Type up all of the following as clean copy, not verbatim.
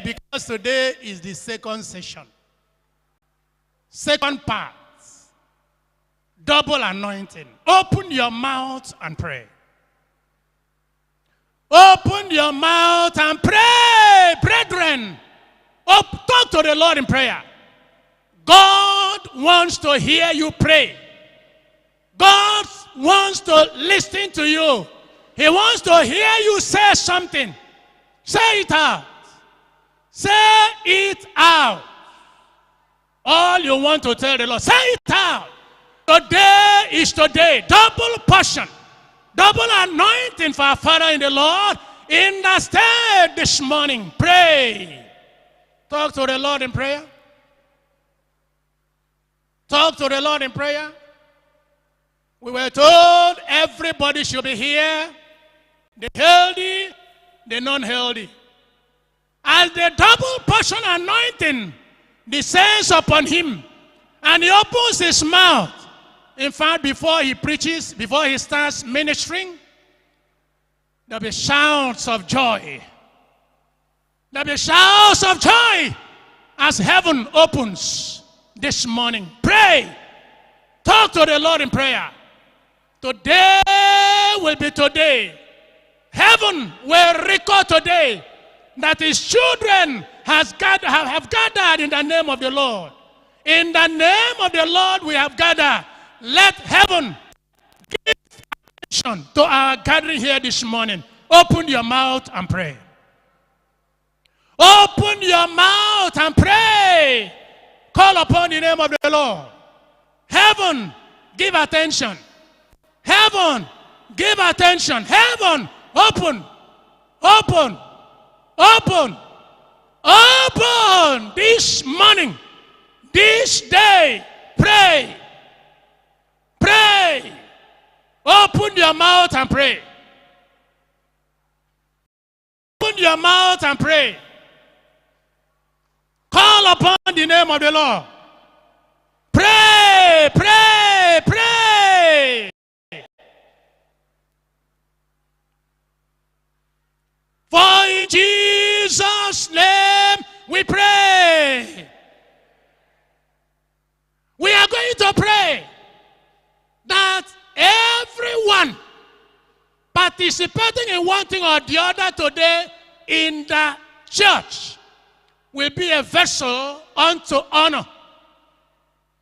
because today is the second session. Second part. Double anointing. Open your mouth and pray. Open your mouth and pray, brethren. Talk to the Lord in prayer. God wants to hear you pray. God wants to listen to you. He wants to hear you say something. Say it out. Say it out. All you want to tell the Lord, say it out. Today is today. Double portion. Double anointing for our Father in the Lord. In the state this morning. Pray. Talk to the Lord in prayer. Talk to the Lord in prayer. We were told everybody should be here. The healthy, the non-healthy. As the double portion anointing descends upon him, and he opens his mouth. In fact, before he preaches, before he starts ministering, there'll be shouts of joy. There'll be shouts of joy as heaven opens this morning. Pray. Talk to the Lord in prayer. Today will be today. Heaven will record today that his children have gathered in the name of the Lord. In the name of the Lord we have gathered. Let heaven give attention to our gathering here this morning. Open your mouth and pray. Open your mouth and pray. Call upon the name of the Lord. Heaven, give attention. Heaven, give attention. Heaven, open. Open. Open. Open. This morning, this day, pray. Pray. Open your mouth and pray. Open your mouth and pray. Call upon the name of the Lord. Pray, pray, pray. For in Jesus' name we pray. We are going to pray that everyone participating in one thing or the other today in the church will be a vessel unto honor.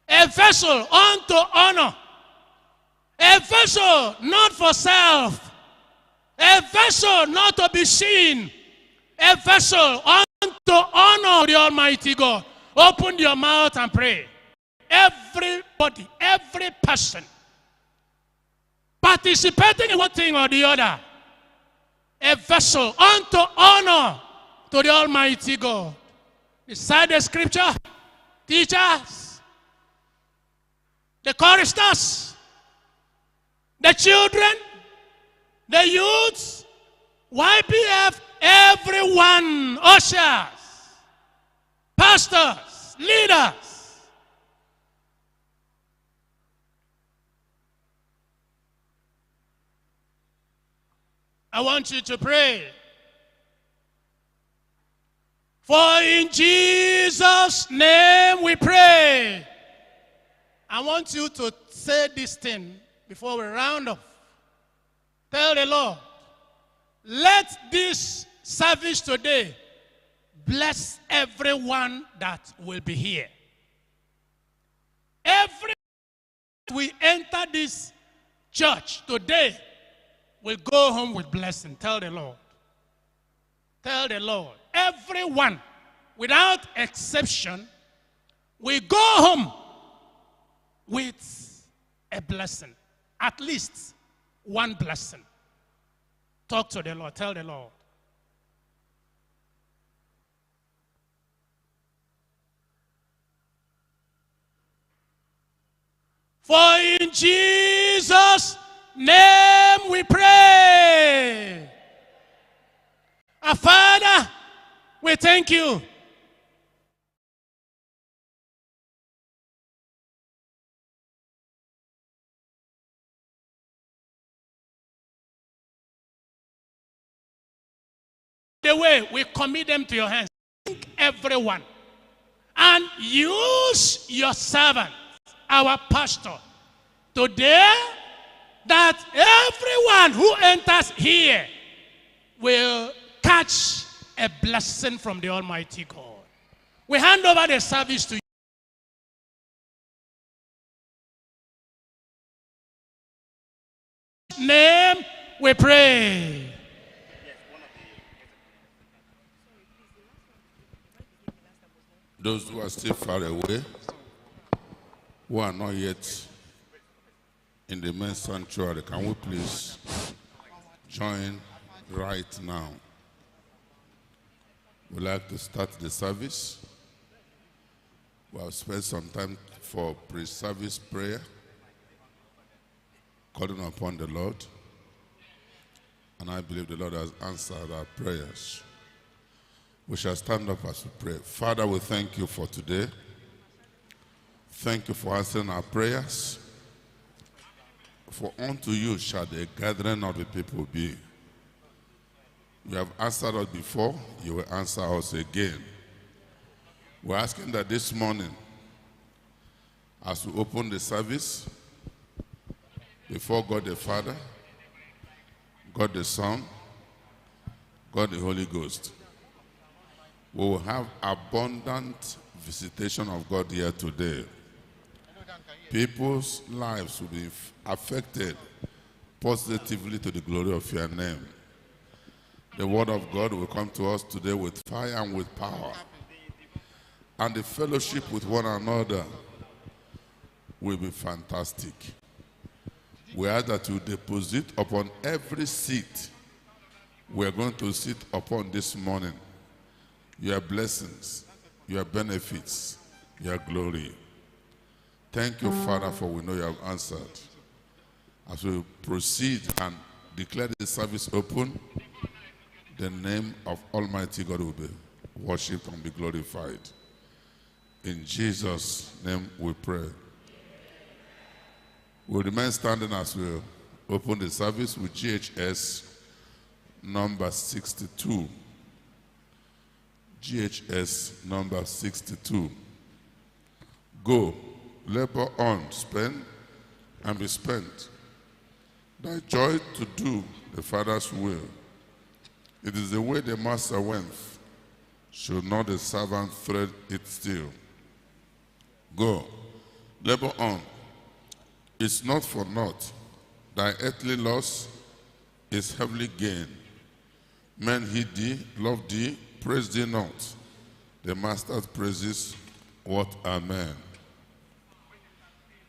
A vessel unto honor. A vessel not for self. A vessel not to be seen. A vessel unto honor the Almighty God. Open your mouth and pray. Everybody, every person participating in one thing or the other, a vessel unto honor to the Almighty God. Beside the scripture, teachers, the choristers, the children, the youths, YPF, everyone, ushers, pastors, leaders. I want you to pray. For in Jesus' name we pray. I want you to say this thing before we round off. Tell the Lord, let this service today bless everyone that will be here. Every we enter this church today will go home with blessing. Tell the Lord. Tell the Lord. Everyone, without exception, will go home with a blessing. At least one blessing. Talk to the Lord. Tell the Lord. For in Jesus' name we pray. Our Father, we thank you. The way we commit them to your hands. everyone. And use your servant, our pastor, today, that everyone who enters here will catch a blessing from the Almighty God. We hand over the service to you. In His name we pray. Those who are still far away, who are not yet in the main sanctuary, can we please join right now? We'd like to start the service. We have spent some time for pre-service prayer, calling upon the Lord, and I believe the Lord has answered our prayers. We shall stand up as we pray. Father, we thank you for today. Thank you for answering our prayers. For unto you shall the gathering of the people be. You have answered us before, you will answer us again. We're asking that this morning, as we open the service, before God the Father, God the Son, God the Holy Ghost, we will have abundant visitation of God here today. People's lives will be affected positively to the glory of your name. The word of God will come to us today with fire and with power. And the fellowship with one another will be fantastic. We ask that you deposit upon every seat we are going to sit upon this morning your blessings, your benefits, your glory. Thank you, Father, for we know you have answered. As we proceed and declare the service open, the name of Almighty God will be worshipped and be glorified. In Jesus' name we pray. We'll remain standing as we open the service with GHS number 62. GHS number 62. Go, labor on, spend, and be spent. Thy joy to do the Father's will. It is the way the master went. Should not the servant thread it still? Go, labor on. It's not for naught. Thy earthly loss is heavily gain. Men heed thee, love thee, praise thee not. The master's praises, what are men?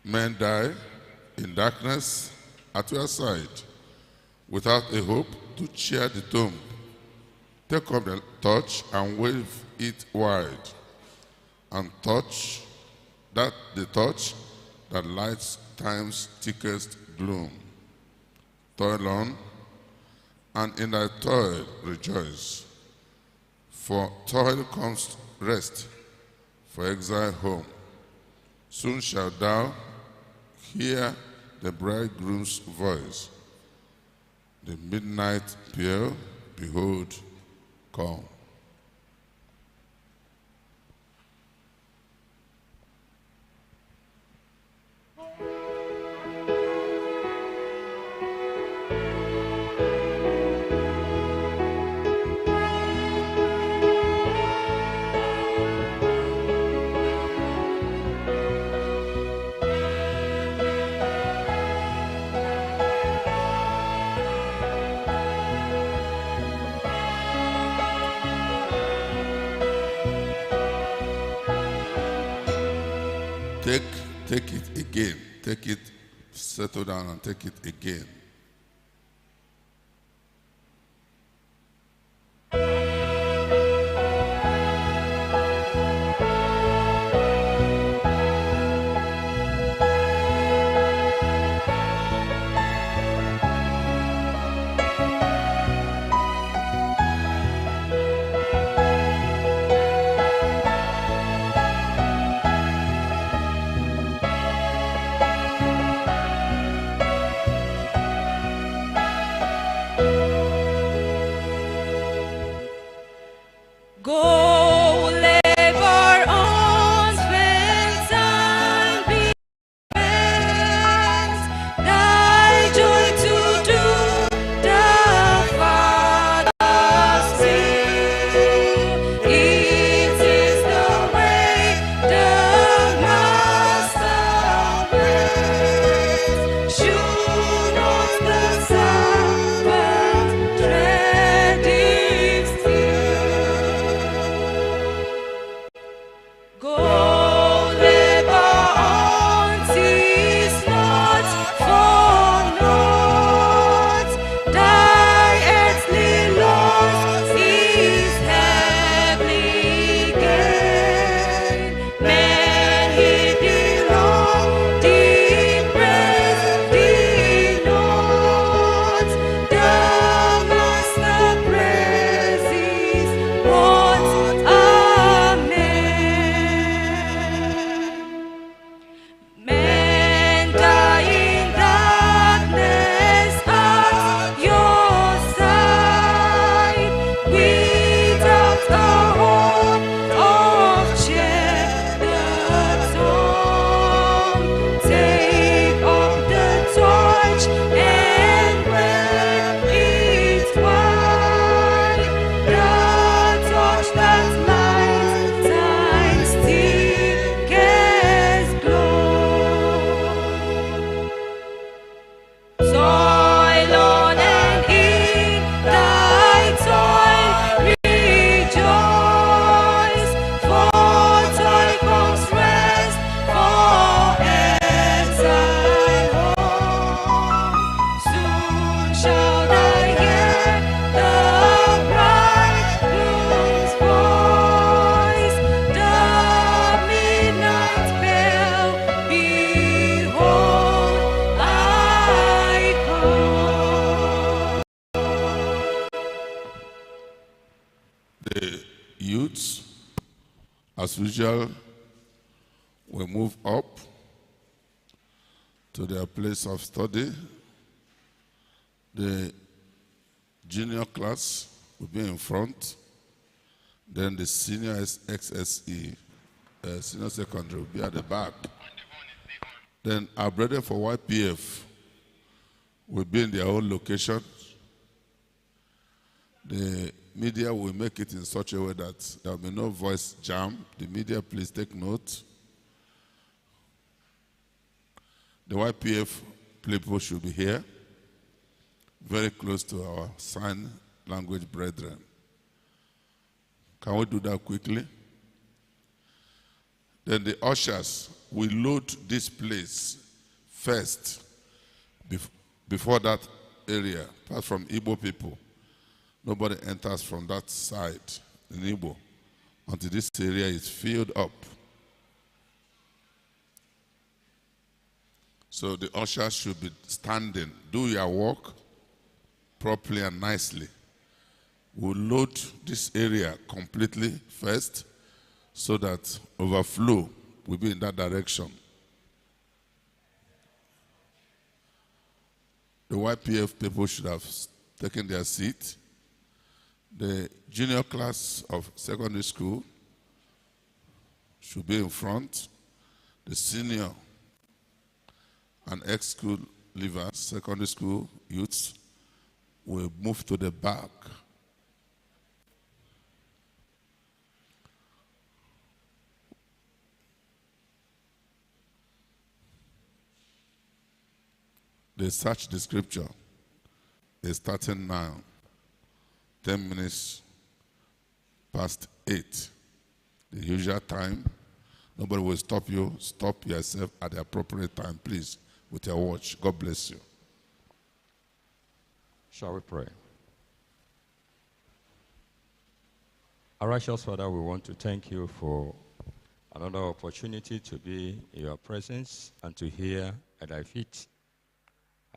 Men die in darkness at your side, without a hope to cheer the tomb. Take up the torch and wave it wide, and touch that the torch that lights time's thickest gloom. Toil on, and in thy toil rejoice. For toil comes rest, for exile home. Soon shalt thou hear the bridegroom's voice. The midnight peal, behold, come. Take it again. Take it, settle down and take it again. Go youths, as usual, will move up to their place of study. The junior class will be in front. Then the senior XSE, senior secondary, will be at the back. Then our brethren for YPF will be in their own location. The media will make it in such a way that there will be no voice jam. The media, please take note. The YPF people should be here, very close to our sign language brethren. Can we do that quickly? Then the ushers will load this place first before that area, apart from Igbo people. Nobody enters from that side in Igbo until this area is filled up. So the ushers should be standing. Do your work properly and nicely. We'll load this area completely first so that overflow will be in that direction. The YPF people should have taken their seat. The junior class of secondary school should be in front. The senior and ex-school leavers, secondary school youths, will move to the back. They search the scripture. They're starting now. 10 minutes past 8. The usual time. Nobody will stop you. Stop yourself at the appropriate time, please, with your watch. God bless you. Shall we pray? Our righteous Father, we want to thank you for another opportunity to be in your presence and to hear at thy feet.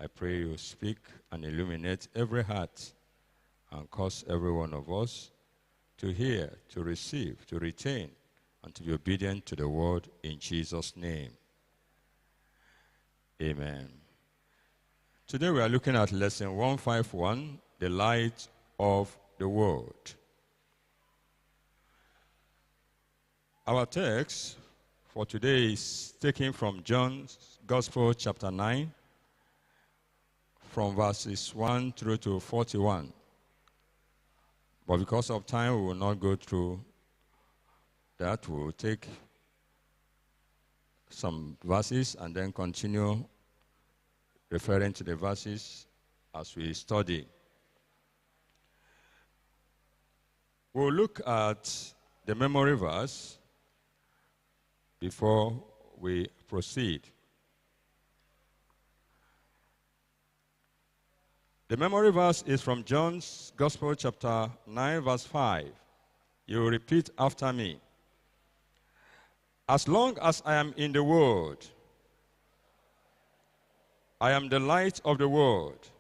I pray you speak and illuminate every heart and cause every one of us to hear, to receive, to retain, and to be obedient to the word in Jesus' name. Amen. Today we are looking at lesson 151, the light of the world. Our text for today is taken from John's Gospel, chapter 9, from verses 1 through to 41. But because of time, we will not go through that. We will take some verses and then continue referring to the verses as we study. We'll look at the memory verse before we proceed. The memory verse is from John's Gospel, chapter 9, verse 5. You will repeat after me. As long as I am in the world, I am the light of the world.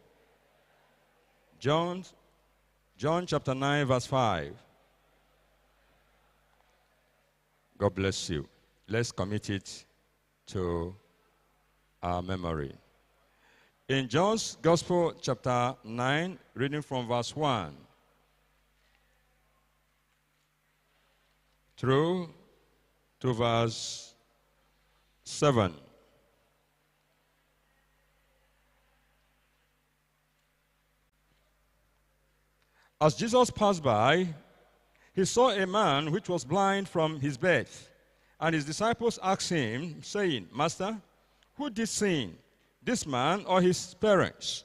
John chapter 9, verse 5. God bless you. Let's commit it to our memory. In John's Gospel, chapter 9, reading from verse 1 through to verse 7. As Jesus passed by, he saw a man which was blind from his birth. And his disciples asked him, saying, Master, who did sin, this man or his parents,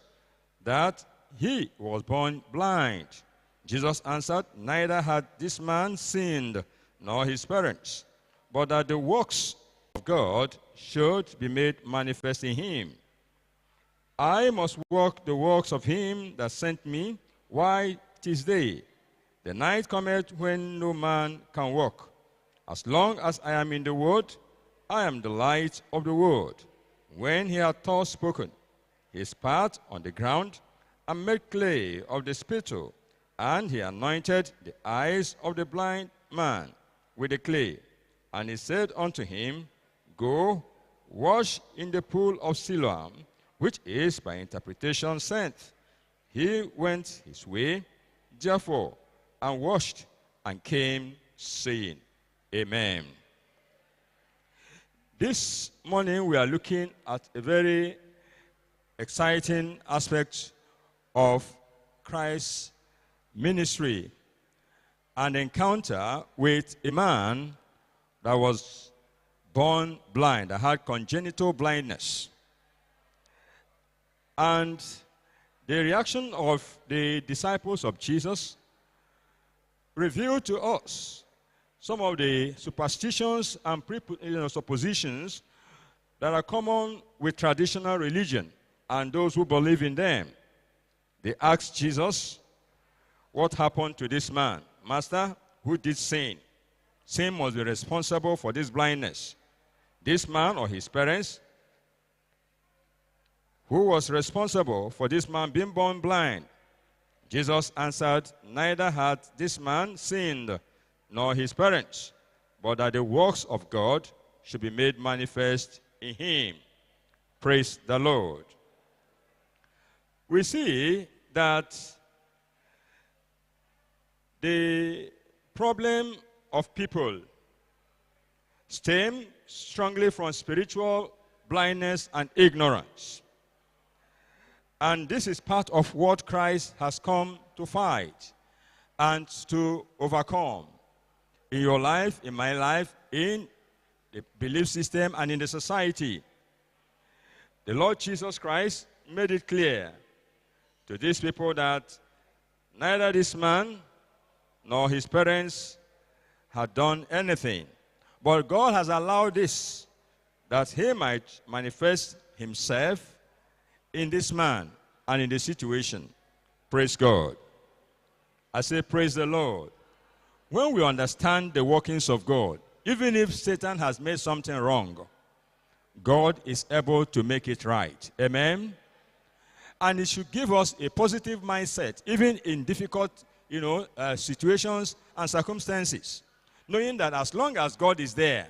that he was born blind? Jesus answered, neither had this man sinned nor his parents, but that the works of God should be made manifest in him. I must work the works of him that sent me while it is day. The night cometh when no man can work. As long as I am in the world, I am the light of the world. When he had thus spoken, he spat on the ground and made clay of the spittle, And he anointed the eyes of the blind man with the clay. And he said unto him, Go, wash in the pool of Siloam, which is by interpretation sent. He went his way, therefore, and washed, and came, saying, Amen. This morning we are looking at a very exciting aspect of Christ's ministry, an encounter with a man that was born blind, that had congenital blindness. And the reaction of the disciples of Jesus revealed to us some of the superstitions and suppositions that are common with traditional religion and those who believe in them. They asked Jesus, what happened to this man? Master, who did sin? Sin must be responsible for this blindness. This man or his parents? Who was responsible for this man being born blind? Jesus answered, neither had this man sinned, nor his parents, but that the works of God should be made manifest in him. Praise the Lord. We see that the problem of people stem strongly from spiritual blindness and ignorance. And this is part of what Christ has come to fight and to overcome in your life, in my life, in the belief system, and in the society. The Lord Jesus Christ made it clear to these people that neither this man nor his parents had done anything. But God has allowed this, that he might manifest himself in this man and in the situation. Praise God. I say, praise the Lord. When we understand the workings of God, even if Satan has made something wrong, God is able to make it right. Amen? And it should give us a positive mindset, even in difficult, situations and circumstances. Knowing that as long as God is there,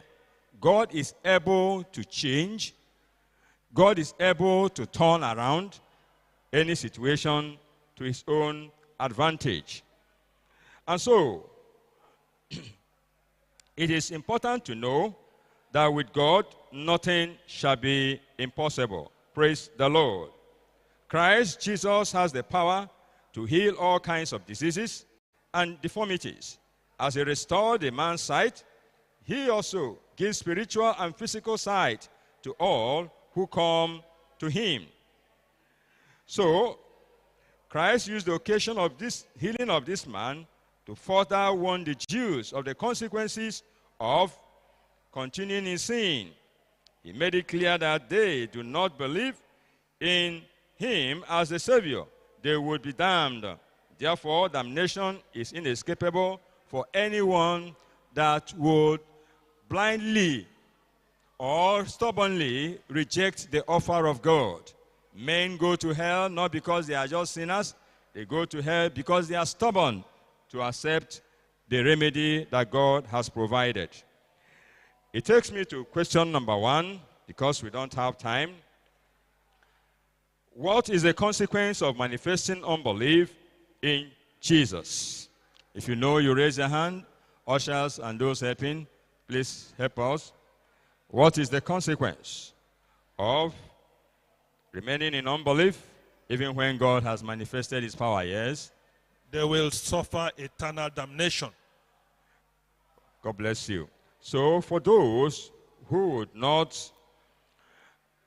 God is able to change. God is able to turn around any situation to his own advantage. And so, it is important to know that with God, nothing shall be impossible. Praise the Lord. Christ Jesus has the power to heal all kinds of diseases and deformities. As he restored a man's sight, he also gives spiritual and physical sight to all who come to him. So, Christ used the occasion of this healing of this man to further warn the Jews of the consequences of continuing in sin. He made it clear that they do not believe in him as the Savior. They would be damned. Therefore, damnation is inescapable for anyone that would blindly or stubbornly reject the offer of God. Men go to hell not because they are just sinners. They go to hell because they are stubborn to accept the remedy that God has provided. It takes me to question number 1, because we don't have time. What is the consequence of manifesting unbelief in Jesus? If you know, you raise your hand. Ushers and those helping, please help us. What is the consequence of remaining in unbelief even when God has manifested his power? Yes? They will suffer eternal damnation. God bless you. So for those who would not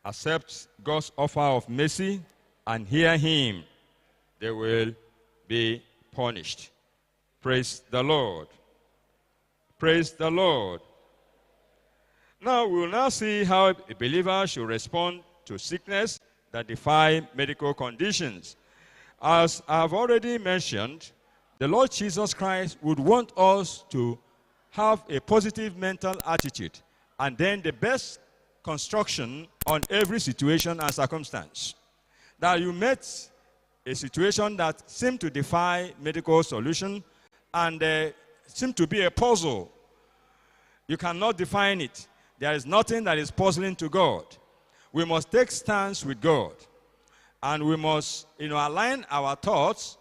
accept God's offer of mercy and hear him, they will be punished. Praise the Lord. Praise the Lord. Now we will now see how a believer should respond to sickness that defy medical conditions. As I have already mentioned, the Lord Jesus Christ would want us to have a positive mental attitude and then the best construction on every situation and circumstance. That you met a situation that seemed to defy medical solution and seemed to be a puzzle. You cannot define it. There is nothing that is puzzling to God. We must take stance with God. And we must, align our thoughts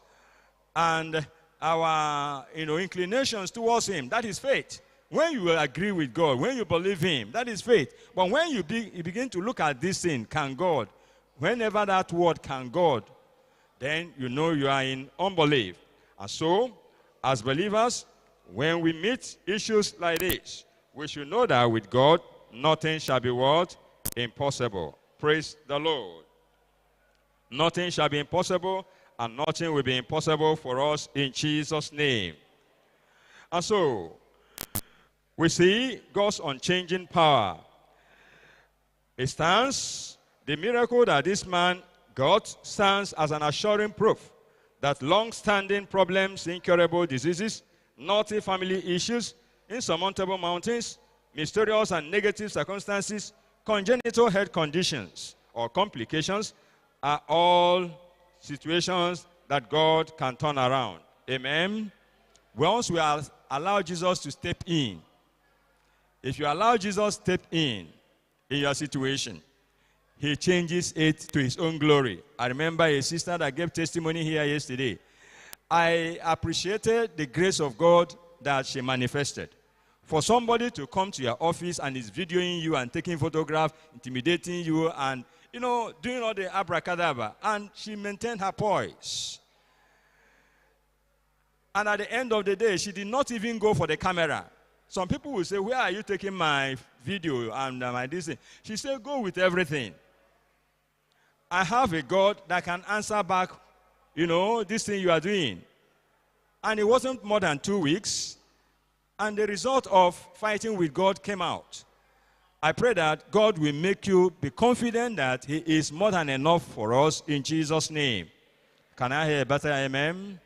and our, inclinations towards Him. That is faith. When you agree with God, when you believe Him, that is faith. But when you begin to look at this thing, can God, whenever that word can God, then you know you are in unbelief. And so, as believers, when we meet issues like this, we should know that with God, nothing shall be what? Impossible. Praise the Lord. Nothing shall be impossible, and nothing will be impossible for us in Jesus' name. And so, we see God's unchanging power. It stands, the miracle that this man got stands as an assuring proof that long-standing problems, incurable diseases, naughty family issues, insurmountable mountains, mysterious and negative circumstances, congenital health conditions or complications are all situations that God can turn around. Amen? Once we allow Jesus to step in, if you allow Jesus to step in your situation, He changes it to His own glory. I remember a sister that gave testimony here yesterday. I appreciated the grace of God that she manifested. For somebody to come to your office and is videoing you and taking photographs, intimidating you and, doing all the abracadabra, and she maintained her poise. And at the end of the day, she did not even go for the camera. Some people will say, where are you taking my video and my this thing? She said, go with everything. I have a God that can answer back, this thing you are doing. And it wasn't more than 2 weeks. And the result of fighting with God came out. I pray that God will make you be confident that He is more than enough for us in Jesus' name. Can I hear a better amen?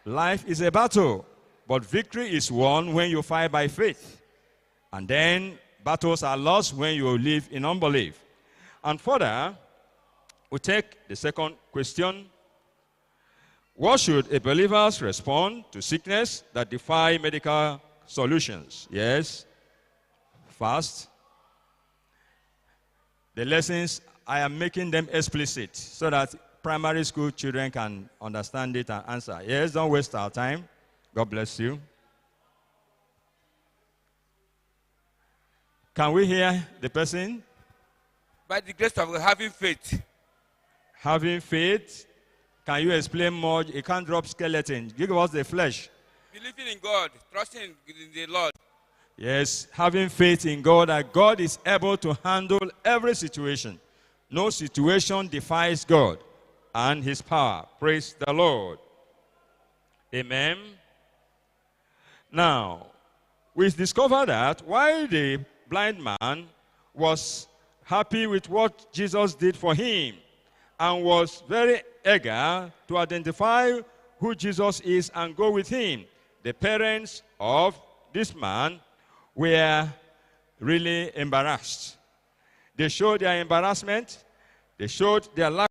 Life is a battle, but victory is won when you fight by faith. And then battles are lost when you live in unbelief. And further, we take the second question. What should a believer's respond to sickness that defy medical solutions? Yes. Fast. The lessons, I am making them explicit so that primary school children can understand it and answer. Yes, don't waste our time. God bless you. Can we hear the person? By the grace of God, having faith. Having faith. Can you explain more? You can't drop skeleton. Give us the flesh. Believing in God, trusting in the Lord. Yes, having faith in God, that God is able to handle every situation. No situation defies God and His power. Praise the Lord. Amen. Now, we discover that while the blind man was happy with what Jesus did for him and was very eager to identify who Jesus is and go with Him, the parents of this man were really embarrassed. They showed their embarrassment. They showed their lack.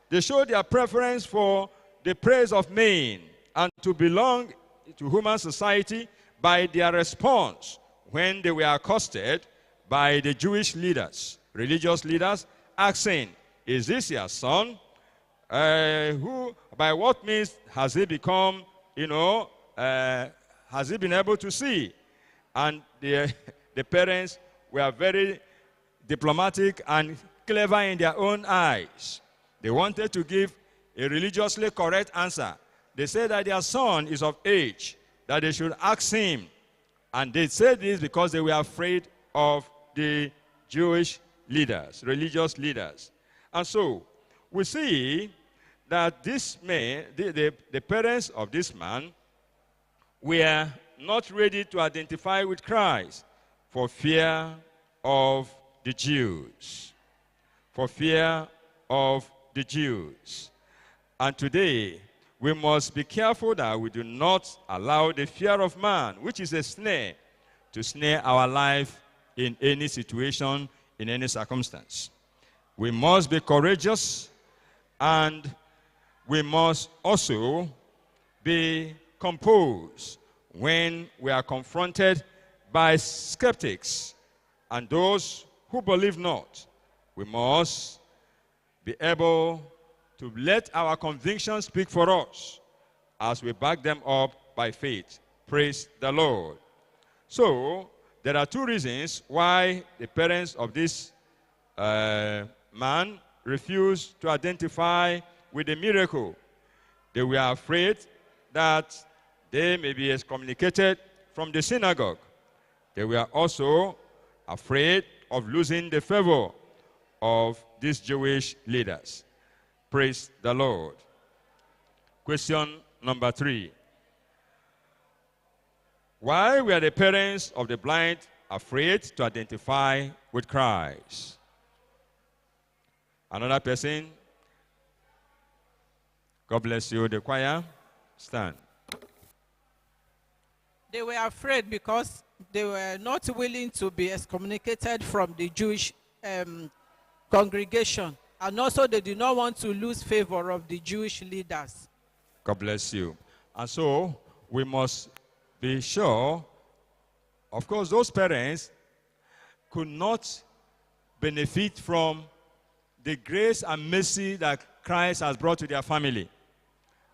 They showed their preference for the praise of men and to belong to human society by their response when they were accosted by the Jewish leaders, religious leaders, asking, is this your son? Who, by what means has he become, has he been able to see? And the parents were very diplomatic and clever in their own eyes. They wanted to give a religiously correct answer. They said that their son is of age, that they should ask him. And they said this because they were afraid of the Jewish leaders, religious leaders. And so, we see that this man, the parents of this man, were not ready to identify with Christ for fear of the Jews. For fear of the Jews. And today, we must be careful that we do not allow the fear of man, which is a snare, to snare our life in any situation, in any circumstance. We must be courageous And we must also be composed when we are confronted by skeptics and those who believe not. We must be able to let our convictions speak for us as we back them up by faith. Praise the Lord. So, there are two reasons why the parents of this man refused to identify with the miracle. They were afraid that they may be excommunicated from the synagogue. They were also afraid of losing the favor of these Jewish leaders. Praise the Lord. Question number 3. Why were the parents of the blind afraid to identify with Christ? Another person. God bless you, the choir. Stand. They were afraid because they were not willing to be excommunicated from the Jewish congregation. And also they did not want to lose favor of the Jewish leaders. God bless you. And so we must be sure, of course, those parents could not benefit from the grace and mercy that Christ has brought to their family.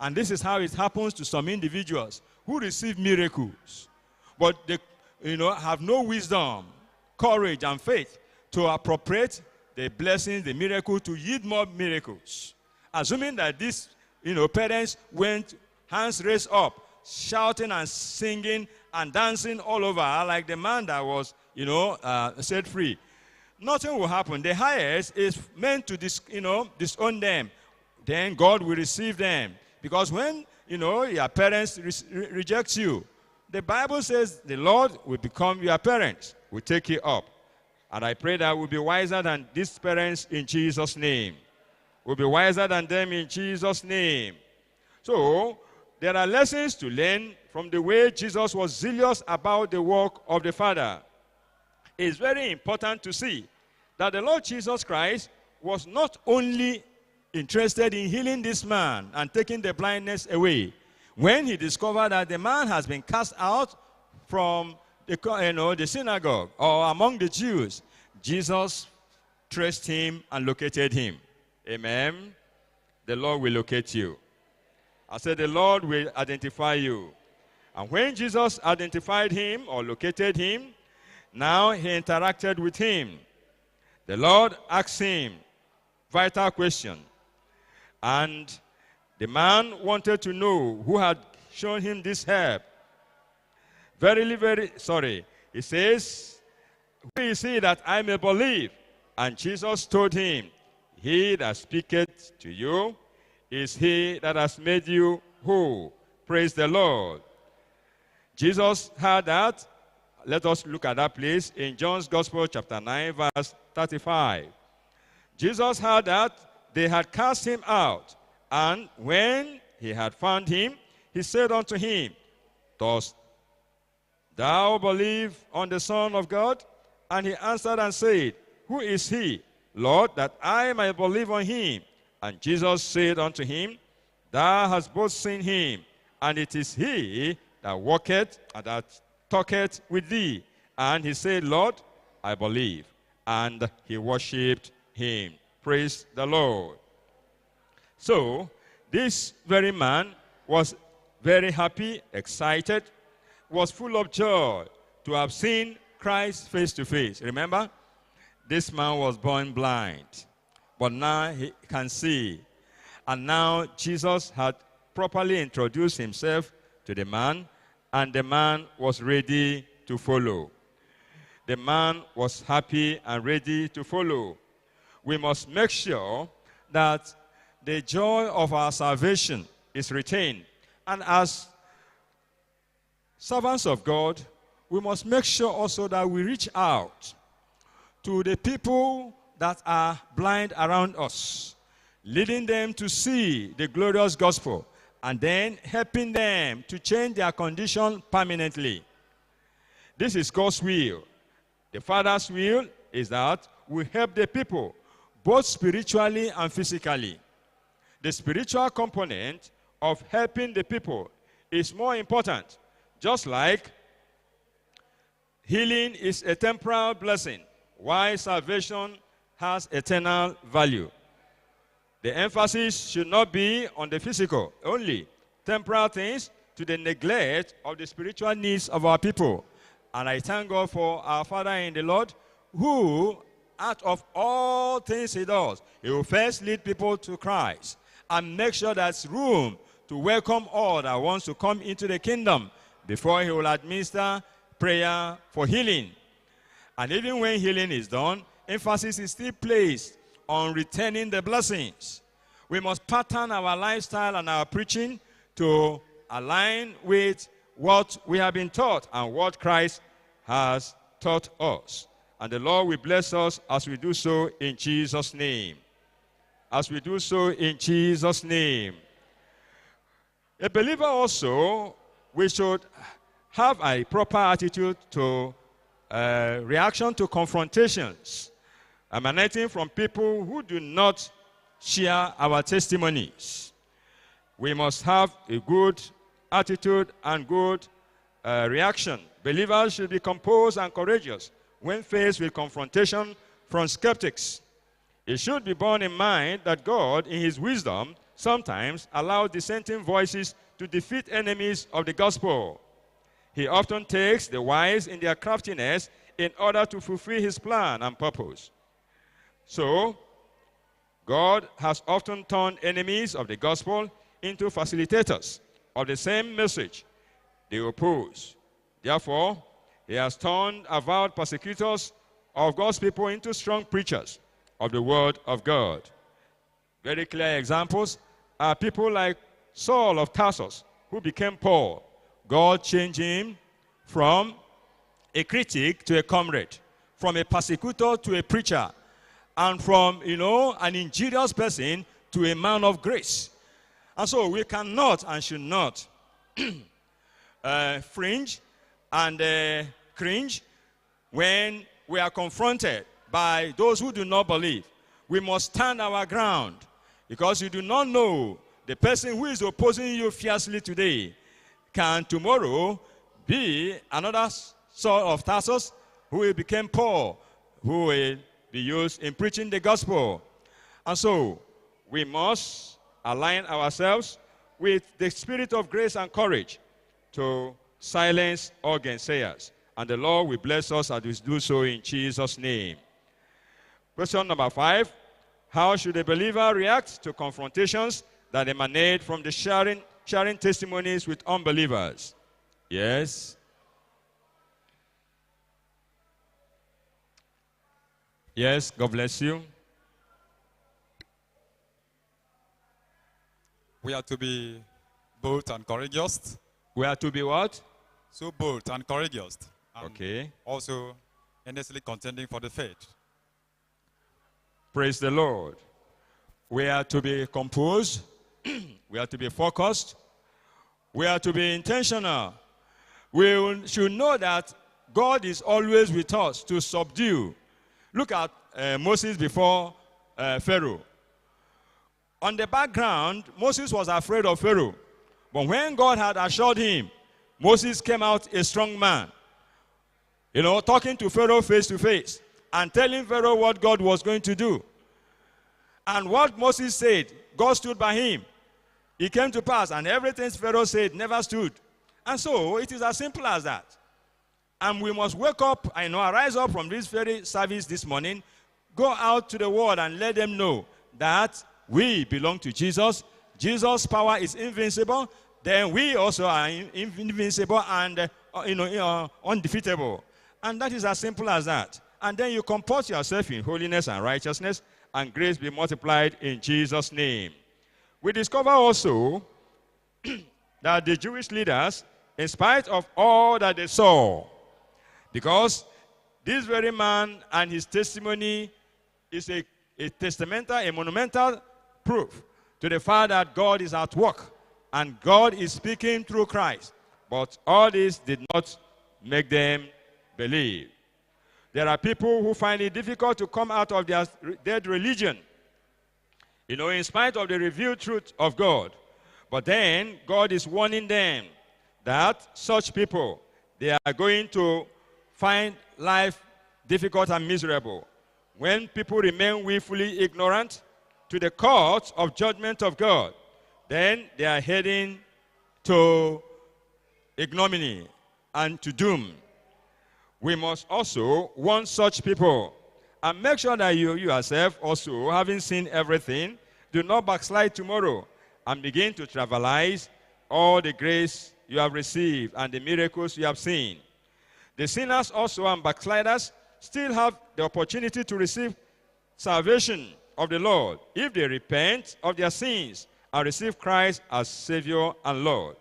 And this is how it happens to some individuals who receive miracles, but they have no wisdom, courage, and faith to appropriate the blessings, the miracle, to yield more miracles. Assuming that these parents went hands raised up, shouting and singing and dancing all over like the man that was set free. Nothing will happen. The highest is meant to disown them. Then God will receive them. Because when your parents reject you, the Bible says the Lord will become your parents, will take you up. And I pray that we'll be wiser than these parents in Jesus' name. We'll be wiser than them in Jesus' name. So, there are lessons to learn from the way Jesus was zealous about the work of the Father. It's very important to see that the Lord Jesus Christ was not only interested in healing this man and taking the blindness away. When he discovered that the man has been cast out from the synagogue or among the Jews, Jesus traced him and located him. Amen. The Lord will locate you. I said the Lord will identify you. And when Jesus identified him or located him, now he interacted with him. The Lord asked him vital question. And the man wanted to know who had shown him this help. He says, who is he that I may believe? And Jesus told him, he that speaketh to you is he that has made you whole. Praise the Lord. Jesus heard that. Let us look at that place in John's Gospel, chapter 9, verse 35. Jesus heard that they had cast him out. And when he had found him, he said unto him, dost thou believe on the Son of God? And he answered and said, who is he, Lord, that I may believe on him? And Jesus said unto him, thou hast both seen him, and it is he that walketh and that talketh with thee. And he said, Lord, I believe. And he worshipped him. Praise the Lord. So, this very man was very happy, excited, was full of joy to have seen Christ face to face. Remember, this man was born blind, but now he can see. And now Jesus had properly introduced himself to the man, and the man was ready to follow. The man was happy and ready to follow. We must make sure that the joy of our salvation is retained. And as servants of God, we must make sure also that we reach out to the people that are blind around us, leading them to see the glorious gospel, and then helping them to change their condition permanently. This is God's will. The Father's will is that we help the people, both spiritually and physically. the spiritual component of helping the people is more important. Just like healing is a temporal blessing, while salvation has eternal value. The emphasis should not be on the physical only, temporal things to the neglect of the spiritual needs of our people. And I thank God for our Father in the Lord, who, out of all things he does, he will first lead people to Christ and make sure there's room to welcome all that wants to come into the kingdom before he will administer prayer for healing. And even when healing is done, emphasis is still placed on retaining the blessings. We must pattern our lifestyle and our preaching to align with what we have been taught and what Christ has taught us. And the Lord will bless us as we do so in Jesus' name. As we do so in Jesus' name. A believer also, we should have a proper attitude to reaction to confrontations emanating from people who do not share our testimonies. We must have a good attitude and good reaction. Believers should be composed and courageous when faced with confrontation from skeptics. It should be borne in mind that God, in his wisdom, sometimes allows dissenting voices to defeat enemies of the gospel. He often takes the wise in their craftiness in order to fulfill his plan and purpose. So, God has often turned enemies of the gospel into facilitators of the same message they oppose. Therefore, he has turned avowed persecutors of God's people into strong preachers of the word of God. Very clear examples are people like Saul of Tarsus, who became Paul. God changed him from a critic to a comrade, from a persecutor to a preacher, and from, an injurious person to a man of grace. And so we cannot and should not fringe and cringe when we are confronted by those who do not believe. We must stand our ground, because you do not know the person who is opposing you fiercely today can tomorrow be another Saul of Tarsus who will become Paul, who will be used in preaching the gospel. And so we must align ourselves with the spirit of grace and courage to silence all gainsayers. And the Lord will bless us as we do so in Jesus' name. Question number 5. How should a believer react to confrontations that emanate from the sharing testimonies with unbelievers? Yes. Yes, God bless you. We are to be bold and courageous. We are to be what? So bold and courageous. And okay. Also earnestly contending for the faith. Praise the Lord. We are to be composed. We are to be focused. We are to be intentional. We should know that God is always with us to subdue. Look at Moses before Pharaoh. On the background, Moses was afraid of Pharaoh. But when God had assured him, Moses came out a strong man. Talking to Pharaoh face to face and telling Pharaoh what God was going to do. And what Moses said, God stood by him. It came to pass, and everything Pharaoh said never stood. And so it is as simple as that. And we must wake up, arise up from this very service this morning, go out to the world and let them know that we belong to Jesus. Jesus' power is invincible. Then we also are invincible and undefeatable. And that is as simple as that. And then you comport yourself in holiness and righteousness, and grace be multiplied in Jesus' name. We discover also that the Jewish leaders, in spite of all that they saw, because this very man and his testimony is a testamental, a monumental proof to the fact that God is at work and God is speaking through Christ. But all this did not make them believe. There are people who find it difficult to come out of their dead religion. in spite of the revealed truth of God. But then God is warning them that such people, they are going to find life difficult and miserable when people remain willfully ignorant to the court of judgment of God. Then they are heading to ignominy and to doom. We must also warn such people and make sure that you yourself also, having seen everything, do not backslide tomorrow and begin to trivialize all the grace you have received and the miracles you have seen. The sinners also and backsliders still have the opportunity to receive salvation of the Lord if they repent of their sins and receive Christ as Savior and Lord.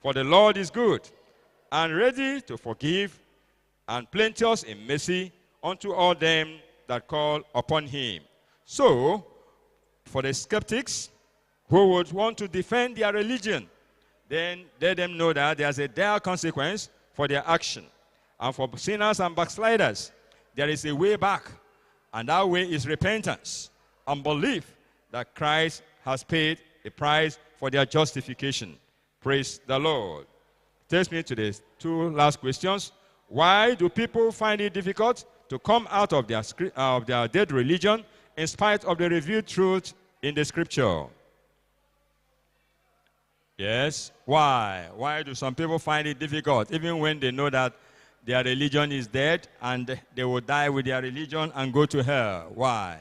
For the Lord is good and ready to forgive and plenteous in mercy unto all them that call upon him. So, for the skeptics who would want to defend their religion, then let them know that there's a dire consequence for their action. And for sinners and backsliders, there is a way back, and that way is repentance and belief that Christ has paid a price for their justification. Praise the Lord. Takes me to the two last questions. Why do people find it difficult to come out of their dead religion in spite of the revealed truth in the scripture? Yes, why? Why do some people find it difficult, even when they know that their religion is dead and they will die with their religion and go to hell? Why?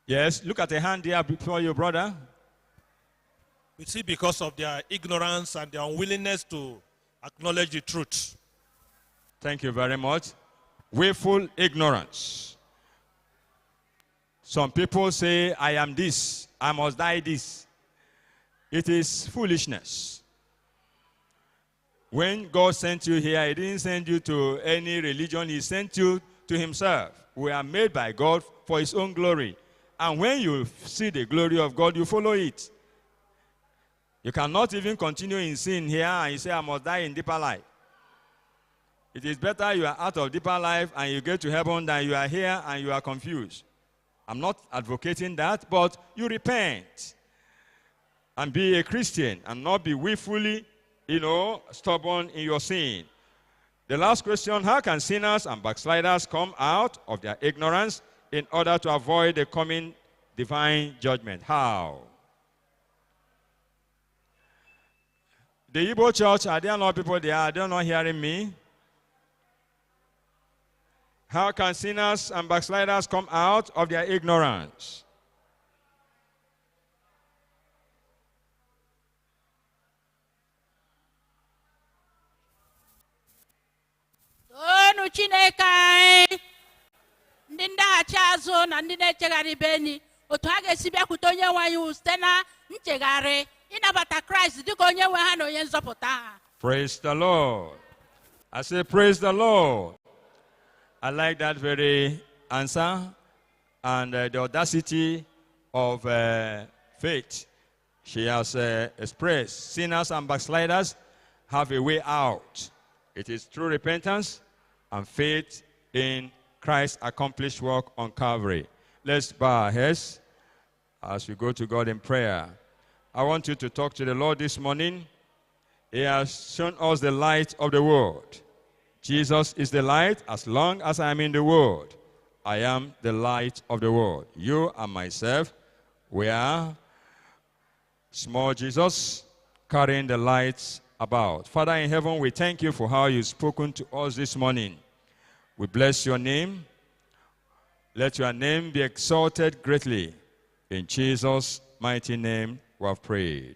Yes, look at the hand there before you, brother. We see because of their ignorance and their unwillingness to acknowledge the truth. Thank you very much. Willful ignorance. Some people say, I am this, I must die this. It is foolishness. When God sent you here, he didn't send you to any religion, he sent you to himself. We are made by God for his own glory. And when you see the glory of God, you follow it. You cannot even continue in sin here and you say, I must die in deeper life. It is better you are out of deeper life and you get to heaven than you are here and you are confused. I'm not advocating that, but you repent and be a Christian and not be willfully, stubborn in your sin. The last question, how can sinners and backsliders come out of their ignorance in order to avoid the coming divine judgment? How? The Igbo church, are there not people there? Are they not hearing me? How can sinners and backsliders come out of their ignorance? Onu Chineke anyị ndị ndaghachi azụ na ndị na-echegharị be enyi otu ha ga-esi bịakwute onye nwe anyị site na nchegharị ịnabata Kraịst dịka onye nwe ha na onye nzọpụta ha. Praise the Lord. I say praise the Lord. I like that very answer and the audacity of faith she has expressed. Sinners and backsliders have a way out. It is through repentance and faith in Christ's accomplished work on Calvary. Let's bow our heads as we go to God in prayer. I want you to talk to the Lord this morning. He has shown us the light of the world. Jesus is the light. As long as I am in the world, I am the light of the world. You and myself, we are small Jesus carrying the lights about. Father in heaven, we thank you for how you've spoken to us this morning. We bless your name. Let your name be exalted greatly. In Jesus' mighty name we have prayed.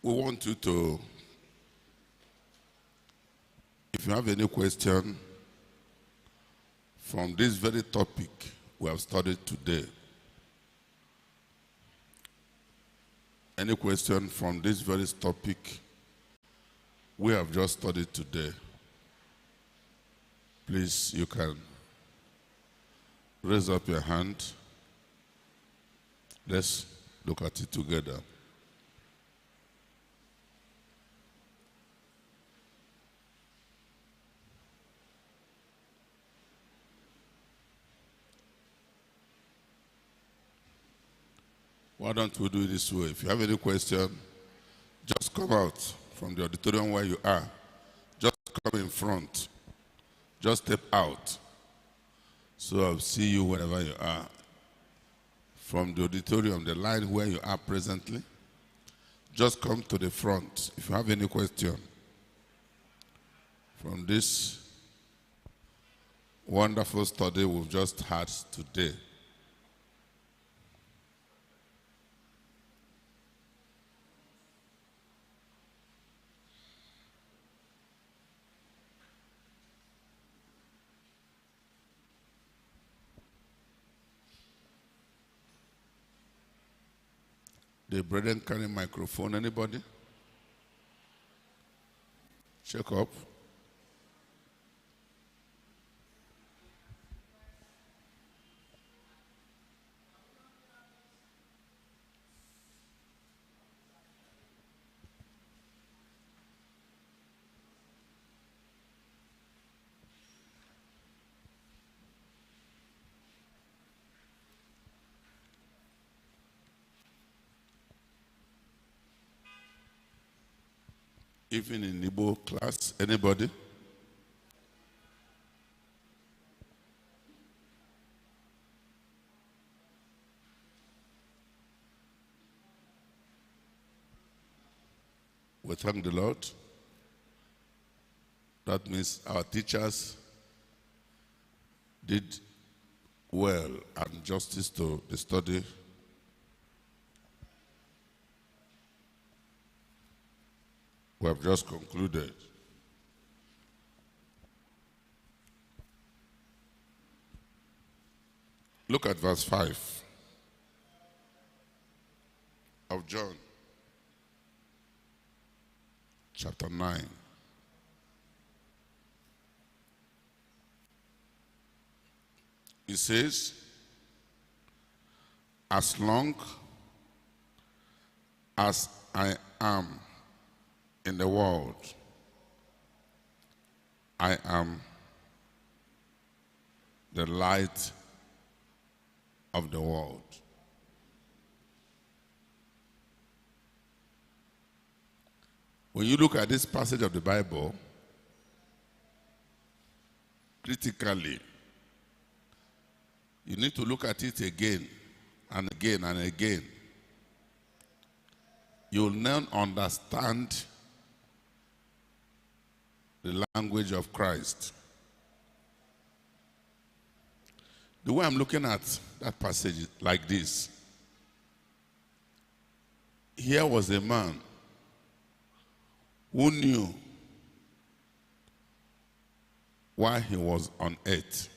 We want you to, if you have any question, from this very topic we have studied today. Any question from this very topic we have just studied today? Please, you can raise up your hand. Let's look at it together. Why don't we do it this way? If you have any question, just come out from the auditorium where you are. Just come in front. Just step out. So I'll see you wherever you are. From the auditorium, the line where you are presently, just come to the front if you have any question from this wonderful study we've just had today. The brethren carry microphone. Anybody? Check up. Even in Igbo class, anybody? We thank the Lord. That means our teachers did well and justice to the study. We have just concluded. Look at verse 5 of John, chapter 9. It says, as long as I am in the world, I am the light of the world. When you look at this passage of the Bible critically, you need to look at it again and again and again. You will now understand the language of Christ. The way I'm looking at that passage is like this. Here was a man who knew why he was on earth,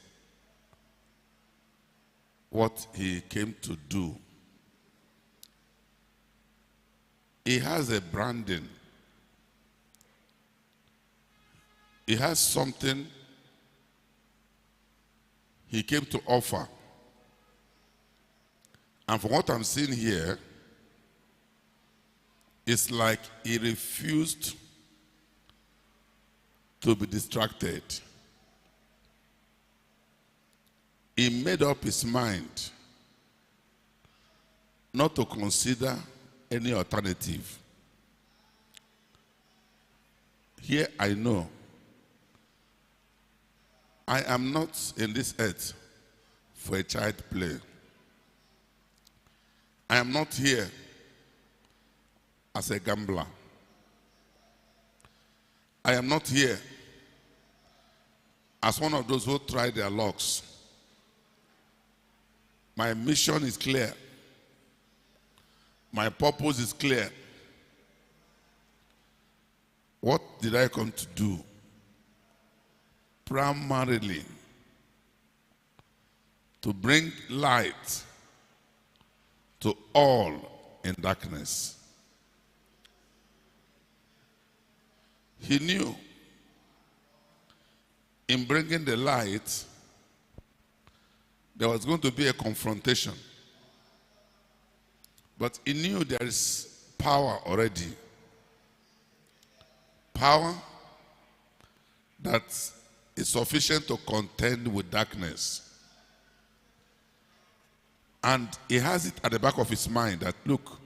what he came to do. He has a branding. He has something he came to offer. And from what I'm seeing here, it's like he refused to be distracted. He made up his mind not to consider any alternative. Here I know I am not in this earth for a child play. I am not here as a gambler. I am not here as one of those who try their lucks. My mission is clear. My purpose is clear. What did I come to do? Primarily, to bring light to all in darkness. He knew in bringing the light, there was going to be a confrontation. But he knew there is power already. Power that is sufficient to contend with darkness. And he has it at the back of his mind that, look,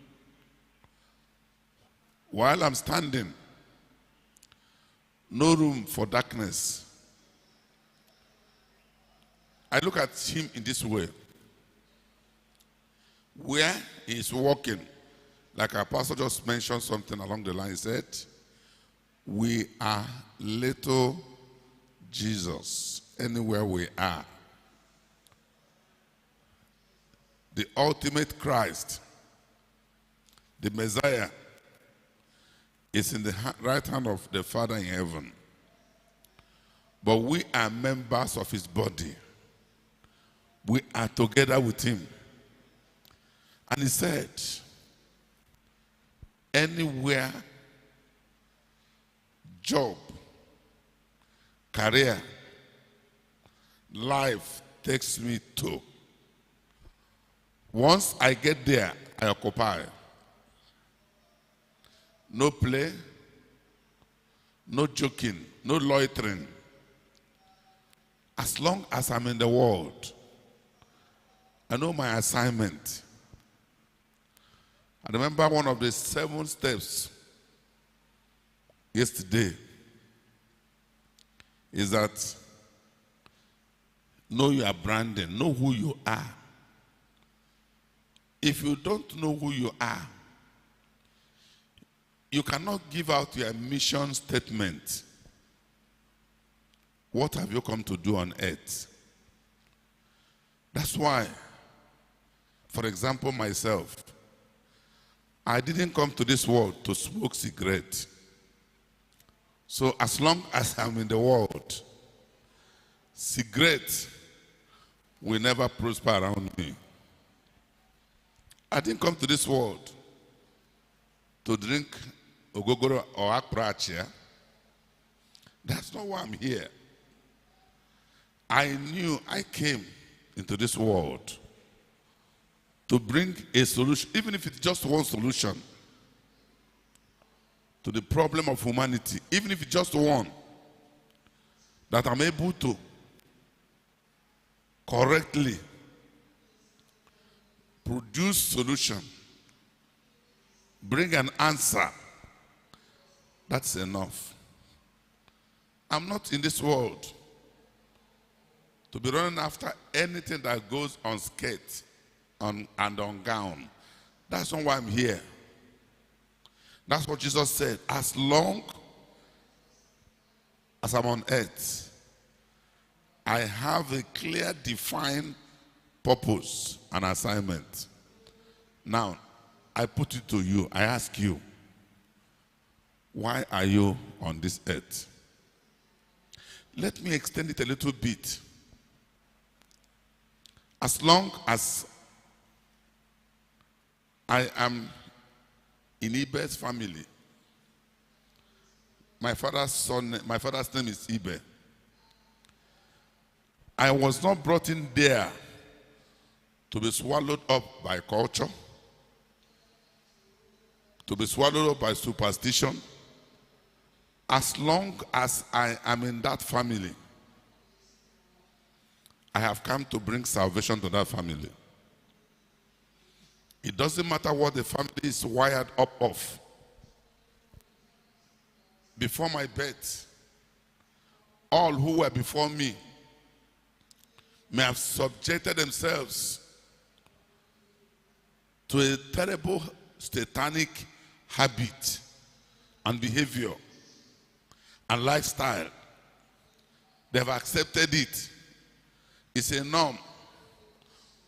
while I'm standing, no room for darkness. I look at him in this way. Where he is walking, like our pastor just mentioned something along the line, he said, we are little Jesus anywhere we are. The ultimate Christ, the Messiah, is in the right hand of the Father in heaven. But we are members of his body. We are together with him. And he said, anywhere, job, career, life takes me to, once I get there, I occupy. No play, no joking, no loitering. As long as I'm in the world, I know my assignment. I remember one of the 7 steps yesterday is that know your branding, know who you are. If you don't know who you are, you cannot give out your mission statement. What have you come to do on earth? That's why, for example, myself, I didn't come to this world to smoke cigarette. So as long as I'm in the world, cigarette will never prosper around me. I didn't come to this world to drink ogogoro or akprachia. That's not why I'm here. I knew I came into this world to bring a solution, even if it's just one solution to the problem of humanity, even if it's just one, that I'm able to correctly produce solution, bring an answer. That's enough. I'm not in this world to be running after anything that goes on skate and on gown. That's not why I'm here. That's what Jesus said. As long as I'm on earth, I have a clear, defined purpose and assignment. Now, I put it to you. I ask you, why are you on this earth? Let me extend it a little bit. As long as I am in Ibe's family, my father's name is Ibe. I was not brought in there to be swallowed up by culture, to be swallowed up by superstition. As long as I am in that family, I have come to bring salvation to that family. It doesn't matter what the family is wired up of. Before my birth, all who were before me may have subjected themselves to a terrible satanic habit and behavior and lifestyle. They have accepted it. It's a norm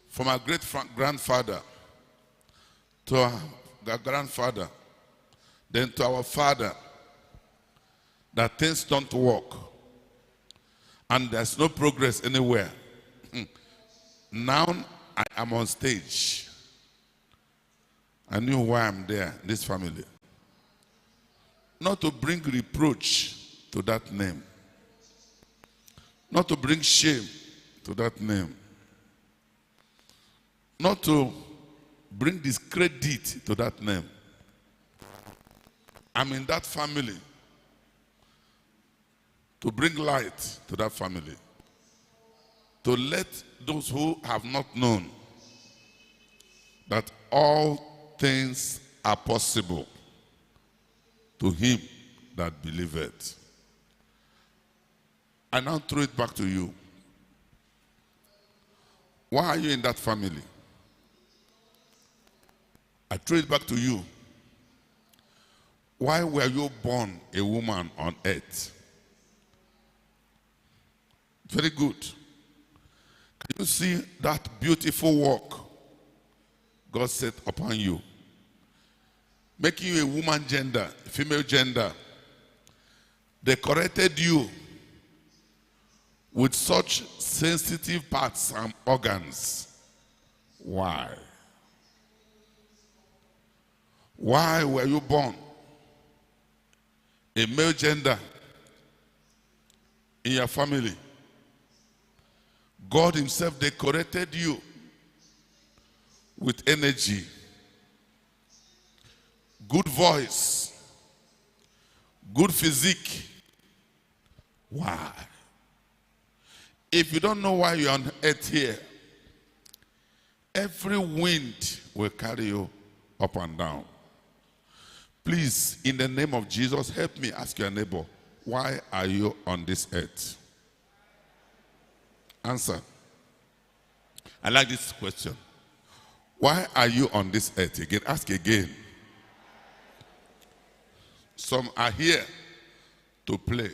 from our great-grandfather to our grandfather, then to our father, that things don't work and there's no progress anywhere. Now I am on stage. I knew why I'm there, this family. Not to bring reproach to that name. Not to bring shame to that name. Not to bring discredit to that name. I'm in that family to bring light to that family. To let those who have not known that all things are possible to him that believeth. I now throw it back to you. Why are you in that family? I throw it back to you. Why were you born a woman on earth? Very good. Can you see that beautiful work God set upon you? Making you a woman gender, a female gender. They corrected you with such sensitive parts and organs. Why? Why were you born a male gender in your family? God himself decorated you with energy, good voice, good physique. Why? If you don't know why you're on earth here, every wind will carry you up and down. Please, in the name of Jesus, help me ask your neighbor, why are you on this earth? Answer. I like this question. Why are you on this earth? Again, ask again. Some are here to play.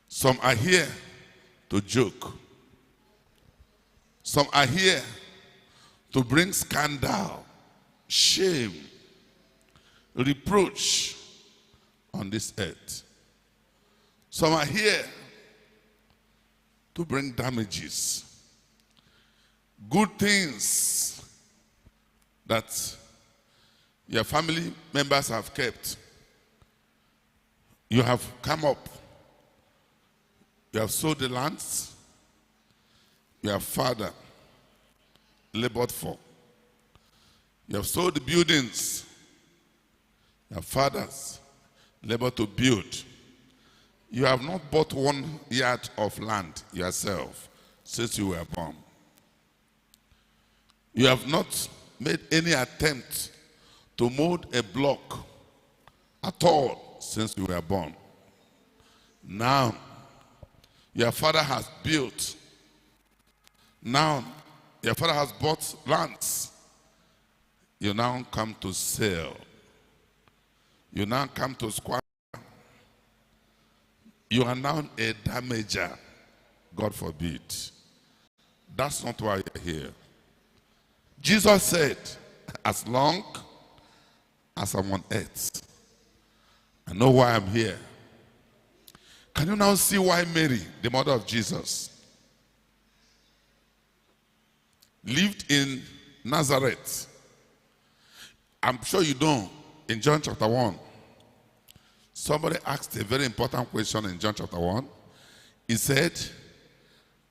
Some are here to joke. Some are here to bring scandal, shame, reproach on this earth. Some are here to bring damages. Good things that your family members have kept. You have come up. You have sold the lands. Your father labored for. You have sold the buildings. Your fathers labored to build. You have not bought 1 yard of land yourself since you were born. You have not made any attempt to mold a block at all since you were born. Now, your father has built. Now, your father has bought lands. You now come to sell. You now come to squander. You are now a damager. God forbid. That's not why you're here. Jesus said, as long as I'm on earth, I know why I'm here. Can you now see why Mary, the mother of Jesus, lived in Nazareth? I'm sure you know, in John chapter 1. Somebody asked a very important question in John chapter 1. He said,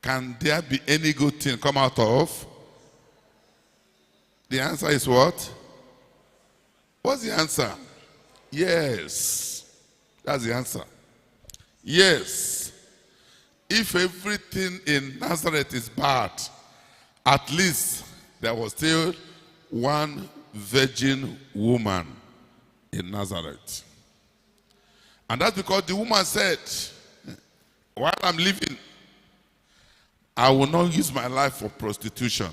can there be any good thing come out of? The answer is what? What's the answer? Yes. That's the answer. Yes. If everything in Nazareth is bad, at least there was still one virgin woman in Nazareth. And that's because the woman said, while I'm living, I will not use my life for prostitution.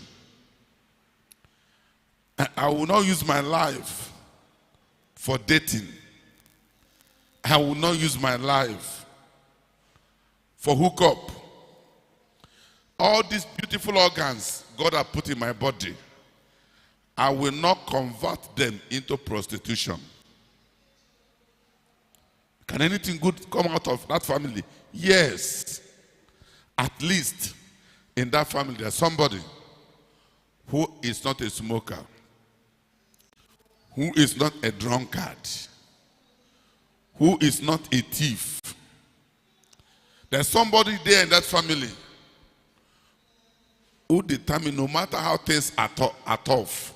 I will not use my life for dating. I will not use my life for hookup. All these beautiful organs God has put in my body, I will not convert them into prostitution. Can anything good come out of that family? Yes. At least in that family, there's somebody who is not a smoker, who is not a drunkard, who is not a thief. There's somebody there in that family who determines no matter how things are tough,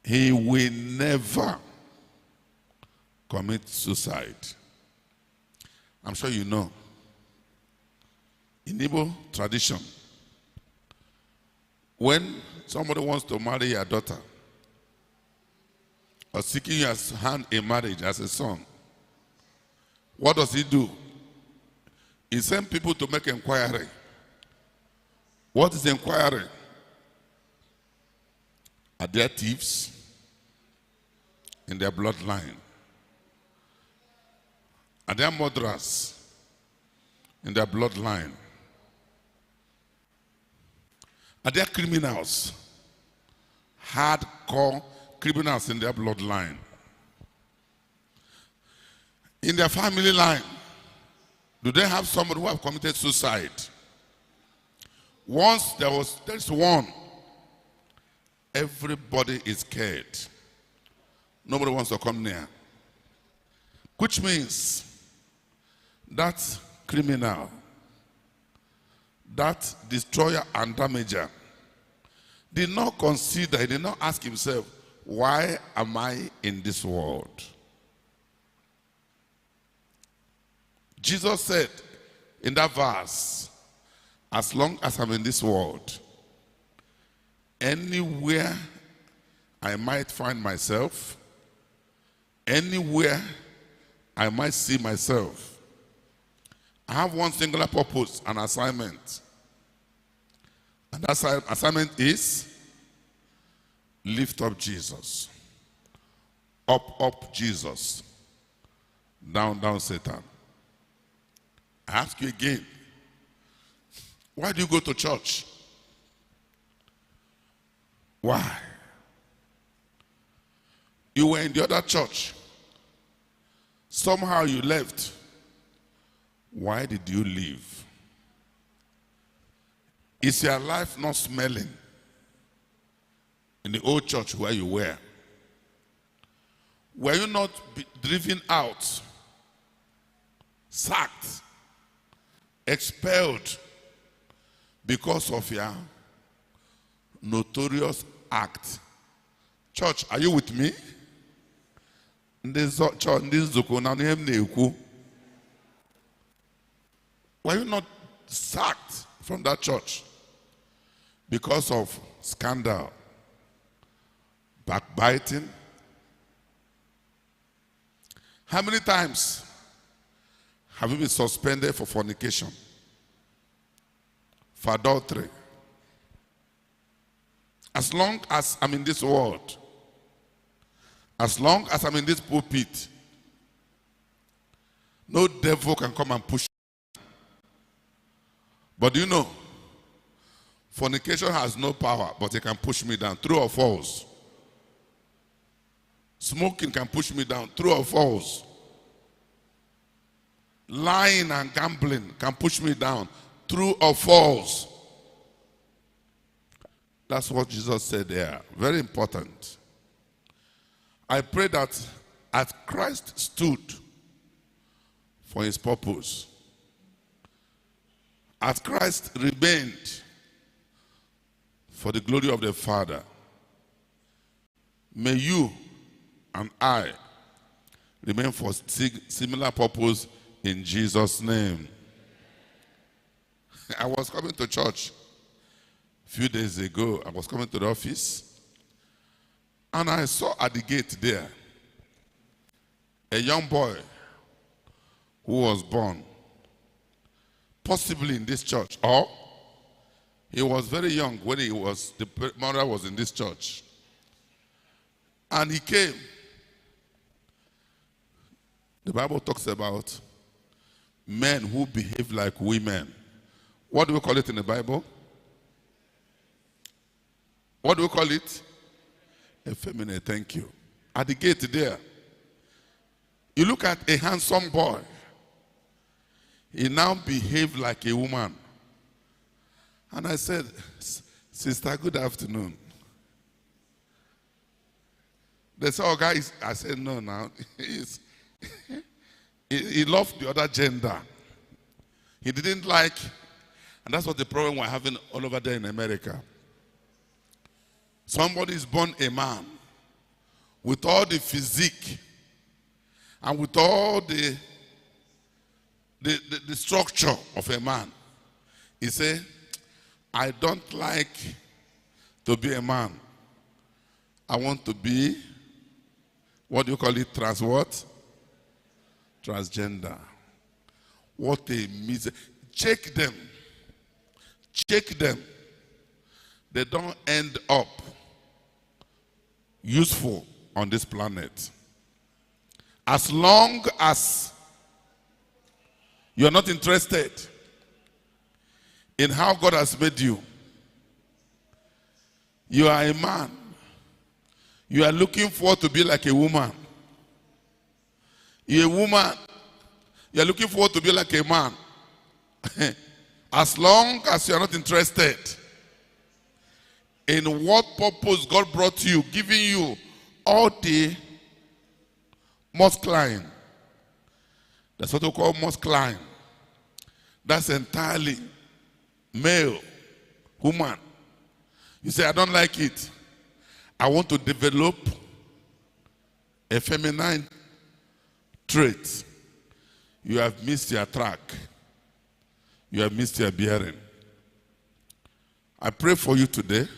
he will never commit suicide. I'm sure you know. In Igbo tradition, when somebody wants to marry your daughter or seeking your hand in marriage as a son, what does he do? He sends people to make inquiry. What is inquiry? Are there thieves in their bloodline? Are there murderers in their bloodline? Are there criminals, hardcore criminals in their bloodline? In their family line, do they have somebody who have committed suicide? Once there's one, everybody is scared. Nobody wants to come near. Which means that criminal, that destroyer and damager, did not consider, he did not ask himself, why am I in this world? Jesus said in that verse, as long as I'm in this world, anywhere I might find myself, anywhere I might see myself, I have one singular purpose, an assignment. And that assignment is lift up Jesus. Up Jesus. Down Satan. I ask you again, why do you go to church? Why? You were in the other church. Somehow you left. Why did you leave? Is your life not smelling in the old church where you were? Were you not driven out, sacked, expelled because of your notorious act? Church, are you with me? Were you not sacked from that church because of scandal, backbiting? How many times have you been suspended for fornication, for adultery? As long as I'm in this world, as long as I'm in this pulpit, no devil can come and push me. But do you know, fornication has no power, but it can push me down. True or false? Smoking can push me down. True or false? Lying and gambling can push me down. True or false? That's what Jesus said there. Very important. I pray that as Christ stood for his purpose, as Christ remained for the glory of the Father, may you and I remain for similar purpose in Jesus' name. I was coming to church a few days ago. I was coming to the office, and I saw at the gate there a young boy who was born possibly in this church, or he was very young when the mother was in this church. And he came. The Bible talks about men who behave like women. What do we call it in the Bible? What do we call it? Effeminate, thank you. At the gate there, you look at a handsome boy. He now behaved like a woman. And I said, Sister, good afternoon. They said, oh, guys. I said, no, now. He loved the other gender. He didn't like, and that's what the problem we're having all over there in America. Somebody is born a man with all the physique and with all the structure of a man. He say, I don't like to be a man. I want to be, what do you call it, transgender. What a misery. Check them. Check them. They don't end up useful on this planet. As long as you're not interested in how God has made you, you are a man. You are looking forward to be like a woman. You're a woman. You're looking forward to be like a man. As long as you're not interested in what purpose God brought you, giving you all the masculine. That's what we call masculine. That's entirely male, woman. You say, I don't like it. I want to develop a feminine trait. You have missed your track. You have missed your bearing. I pray for you today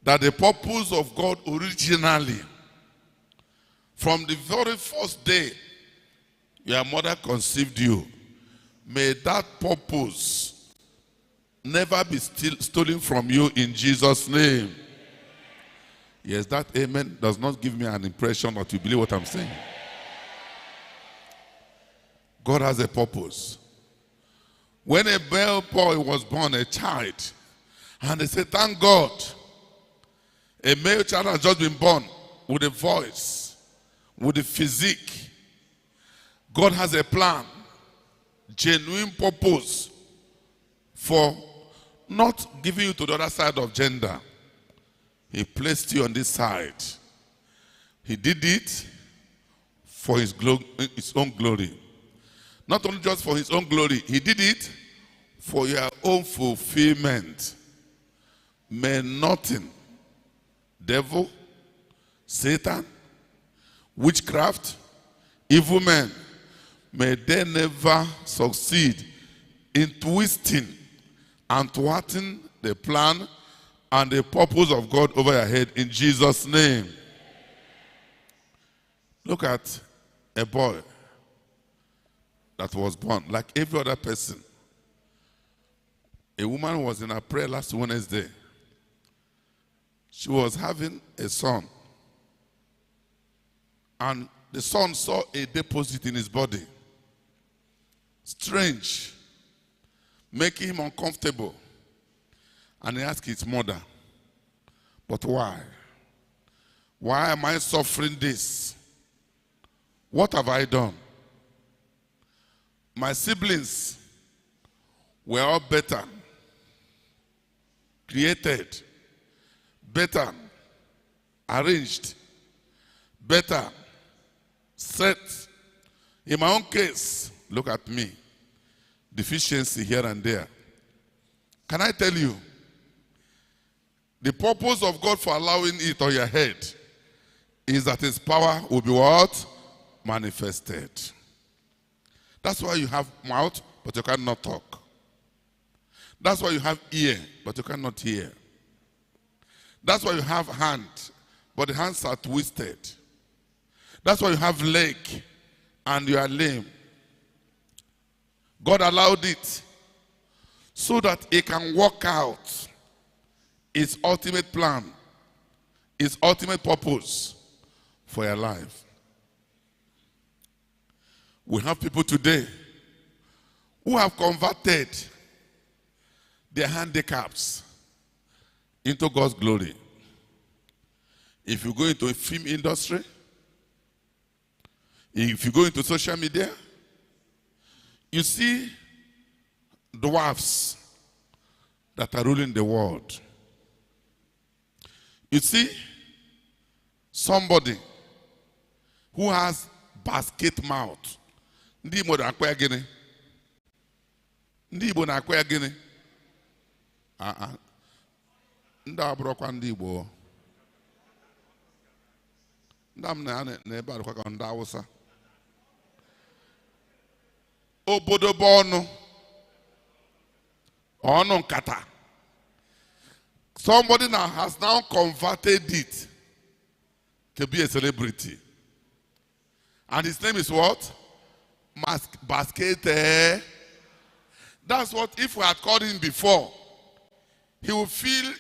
that the purpose of God originally, from the very first day your mother conceived you, may that purpose never be stolen from you in Jesus' name. Yes, that amen does not give me an impression that you believe what I'm saying. God has a purpose. When a male boy was born, a child, and they said, thank God, a male child has just been born with a voice, with a physique. God has a plan, genuine purpose for not giving you to the other side of gender. He placed you on this side. He did it for his own glory. Not only just for his own glory, he did it for your own fulfillment. May nothing, devil, Satan, witchcraft, evil men, may they never succeed in twisting and thwarting the plan and the purpose of God over your head in Jesus' name. Look at a boy that was born like every other person. A woman was in her prayer last Wednesday. She was having a son. And the son saw a deposit in his body. Strange. Making him uncomfortable. And he asked his mother, but why? Why am I suffering this? What have I done? My siblings were all better, created, better, arranged, better, set. In my own case, look at me, deficiency here and there. Can I tell you, the purpose of God for allowing it on your head is that his power will be what? Manifested. That's why you have mouth, but you cannot talk. That's why you have ear, but you cannot hear. That's why you have hand, but the hands are twisted. That's why you have leg, and you are lame. God allowed it so that he can work out his ultimate plan, his ultimate purpose for your life. We have people today who have converted their handicaps into God's glory. If you go into a film industry, if you go into social media, you see dwarfs, that are ruling the world. You see, somebody who has basket mouth. Ndị Igbo na-akwa ya gịnị? Ndị Igbo na-akwa ya gịnị? Ndị abụrụkwa ndị Igbo. Ndị am na-ebe arụkwa ka ndị Hausa. Obodobo ọnụ nkata. Somebody now has now converted it to be a celebrity. And his name is what? Basket. That's what, if we had called him before, he would feel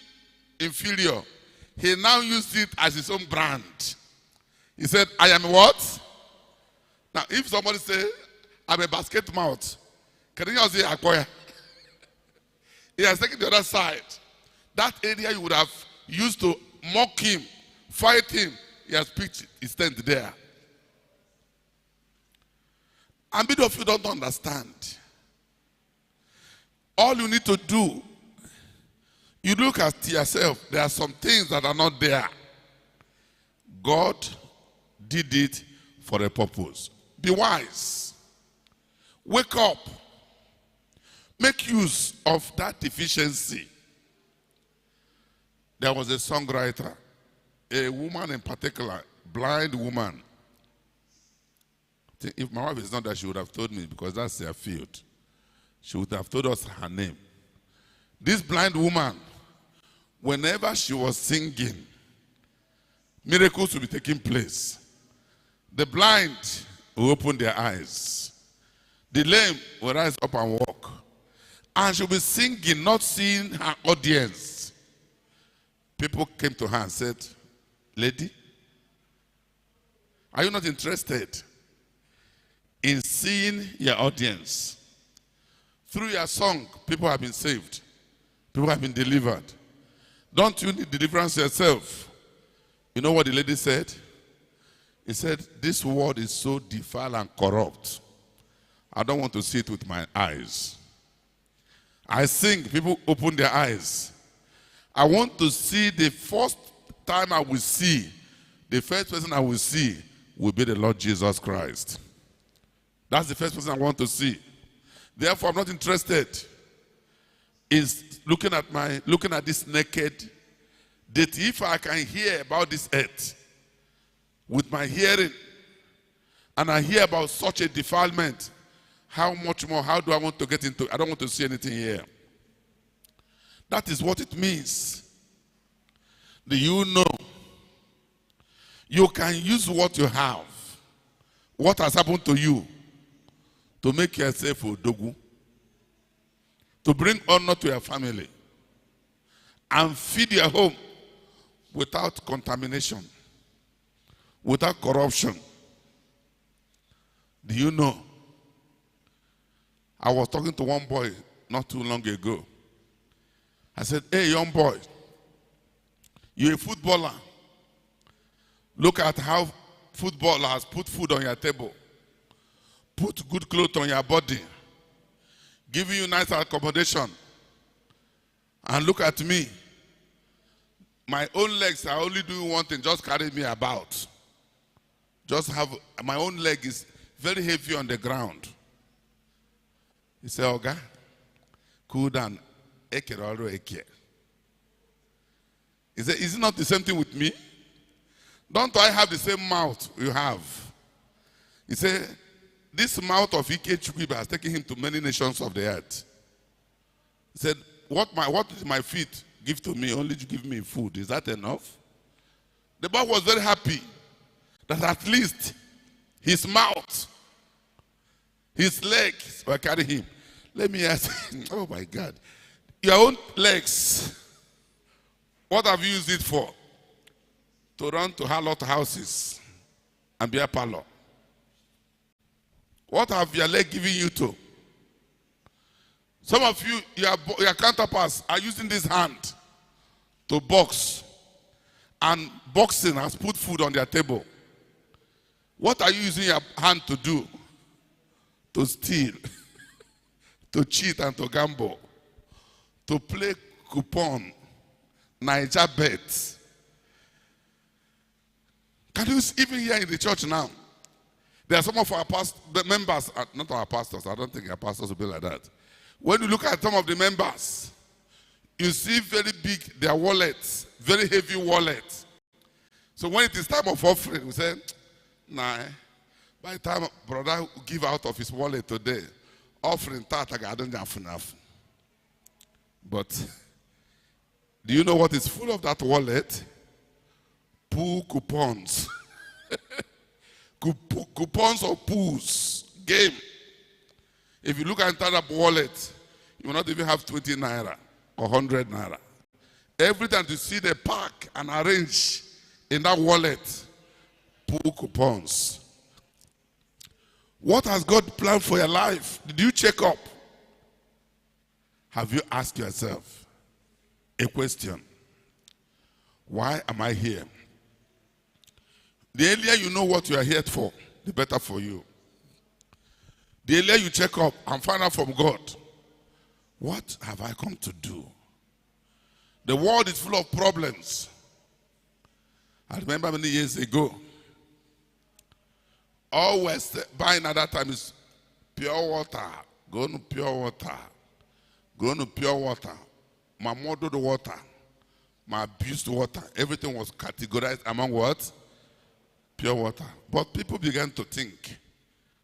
inferior. He now used it as his own brand. He said, I am what? Now, if somebody say, I'm a basket mouth, can you say, Akoya? He has taken the other side. That area you would have used to mock him, fight him, he has pitched his tent there. And many of you don't understand. All you need to do, you look at yourself, there are some things that are not there. God did it for a purpose. Be wise. Wake up. Make use of that deficiency. There was a songwriter, a woman in particular, blind woman. If my wife is not there, she would have told me, because that's her field. She would have told us her name. This blind woman, whenever she was singing, miracles would be taking place. The blind will open their eyes. The lame will rise up and walk. And she'll be singing, not seeing her audience. People came to her and said, lady, are you not interested in seeing your audience? Through your song, people have been saved. People have been delivered. Don't you need deliverance yourself? You know what the lady said? He said, this world is so defiled and corrupt. I don't want to see it with my eyes. I sing, people open their eyes. I want to see, the first time I will see, the first person I will see will be the Lord Jesus Christ. That's the first person I want to see. Therefore, I'm not interested in looking at this naked. That if I can hear about this earth with my hearing, and I hear about such a defilement, how much more, how do I want to get into? I don't want to see anything here. That is what it means. Do you know? You can use what you have, what has happened to you, to make yourself odogu, to bring honor to your family, and feed your home without contamination, without corruption. Do you know? I was talking to one boy not too long ago. I said, hey, young boy, you're a footballer. Look at how footballer has put food on your table, put good clothes on your body, giving you nice accommodation. And look at me. My own legs are only doing one thing, just carry me about. Just have, my own leg is very heavy on the ground. He said, Oga, cool down. He said, is it not the same thing with me? Don't I have the same mouth you have? He said, this mouth of Ikechukwu has taken him to many nations of the earth. He said, what did my feet give to me? Only to give me food. Is that enough? The boy was very happy that at least his mouth, his legs were carrying him. Let me ask him, oh my God, your own legs, what have you used it for? To run to harlot houses and be a parlor. What have your leg given you to? Some of you, your counterparts are using this hand to box. And boxing has put food on their table. What are you using your hand to do? To steal, to cheat and to gamble, to play coupon, Niger bet. Can you even hear in the church now? There are some of our members, not our pastors, I don't think our pastors will be like that. When you look at some of the members, you see very big, their wallets, very heavy wallets. So when it is time of offering, we say, nah, by the time brother will give out of his wallet today, offering I don't have enough. But do you know what is full of that wallet? Pool coupons. Coupons or pools. Game. If you look at that wallet, you will not even have 20 naira or 100 naira. Every time you see the pack and arrange in that wallet, pool coupons. What has God planned for your life? Did you check up? Have you asked yourself a question? Why am I here? The earlier you know what you are here for, the better for you. The earlier you check up and find out from God, what have I come to do? The world is full of problems. I remember many years ago, all we're buying at that time is pure water. Go to pure water. Go to pure water. My mother the water. My abused water. Everything was categorized among what? Pure water. But people began to think.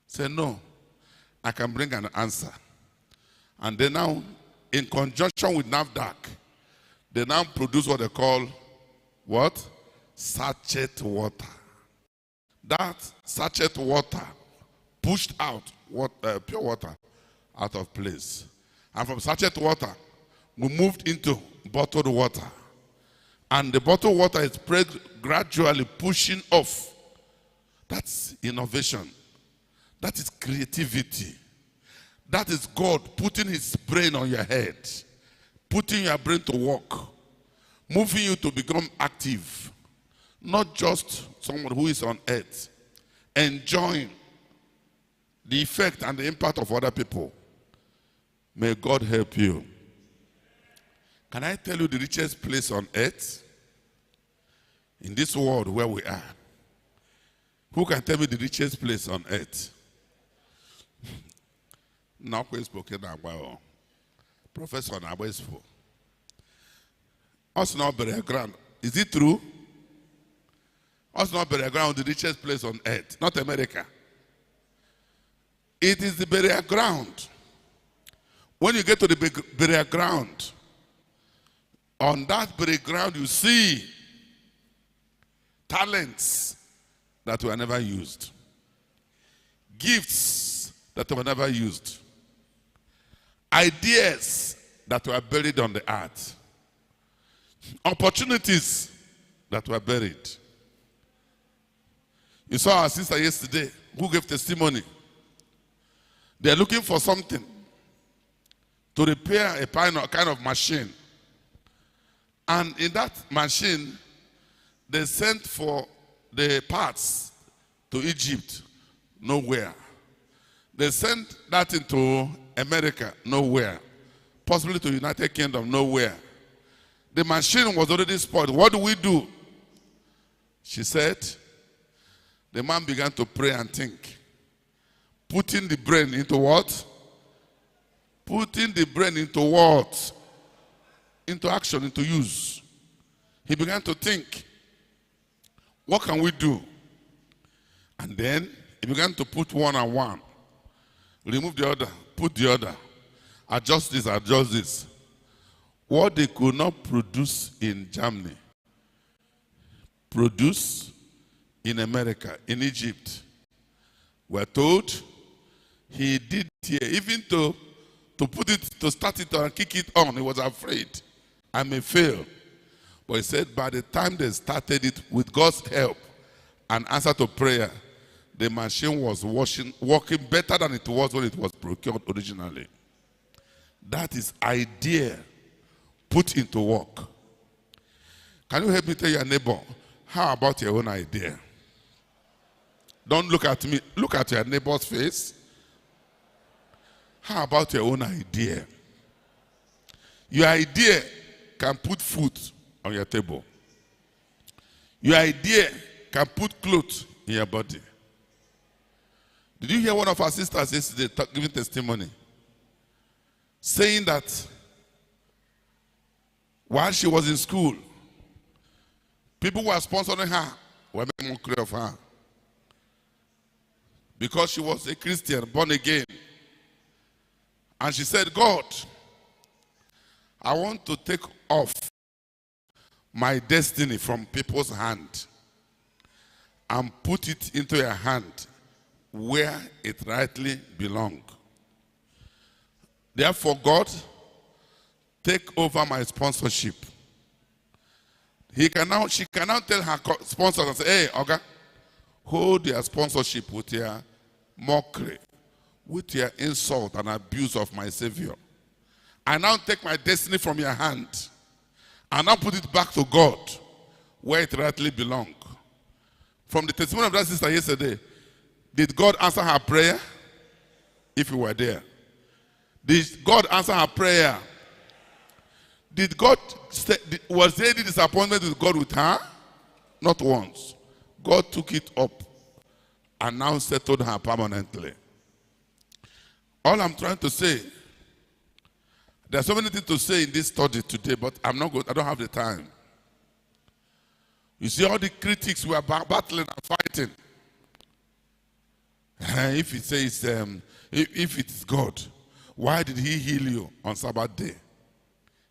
Say, no, I can bring an answer. And they now, in conjunction with NAFDAC, they now produce what they call, what? Sachet water. That sachet water pushed out pure water out of place. And from sachet water, we moved into bottled water. And the bottled water is gradually pushing off. That's innovation. That is creativity. That is God putting his brain on your head. Putting your brain to work. Moving you to become active. Not just someone who is on earth. Enjoying the effect and the impact of other people. May God help you. Can I tell you the richest place on earth? In this world where we are. Who can tell me the richest place on earth? Now we spoken about Professor Nabesfo. Us not burial ground. Is it true? Us not burial ground, the richest place on earth, not America. It is the burial ground. When you get to the burial ground, on that burial ground you see talents that were never used. Gifts that were never used. Ideas that were buried on the earth. Opportunities that were buried. You saw our sister yesterday who gave testimony. They are looking for something to repair a kind of machine. And in that machine, they sent for the parts to Egypt, nowhere. They sent that into America, nowhere. Possibly to United Kingdom, nowhere. The machine was already spoiled. What do we do? She said, the man began to pray and think. Putting the brain into what? Putting the brain into what? Into action, into use. He began to think. What can we do? And then he began to put one and one. Remove the other, put the other. Adjust this, adjust this. What they could not produce in Germany, produce in America, in Egypt. We're told he did here, even to put it, to start it and kick it on, he was afraid. I may fail. But he said by the time they started it with God's help and answer to prayer, the machine was working better than it was when it was procured originally. That is idea put into work. Can you help me tell your neighbor, how about your own idea? Don't look at me, look at your neighbor's face. How about your own idea? Your idea can put food on your table. Your idea can put clothes in your body. Did you hear one of our sisters yesterday giving testimony? Saying that while she was in school, people were sponsoring her, were making mockery of her. Because she was a Christian, born again. And she said, God, I want to take off my destiny from people's hand and put it into your hand where it rightly belongs. Therefore, God, take over my sponsorship. She can now tell her sponsors and say, hey, Oga, hold your sponsorship with your mockery, with your insult and abuse of my Savior. I now take my destiny from your hand and now put it back to God where it rightly belongs. From the testimony of that sister yesterday, did God answer her prayer? If you were there. Did God answer her prayer? Was there any disappointment with God with her? Not once. God took it up and now settled her permanently. All I'm trying to say, there's so many things to say in this study today, but I don't have the time. You see all the critics we are battling and fighting. If it says, if it is God, why did he heal you on Sabbath day?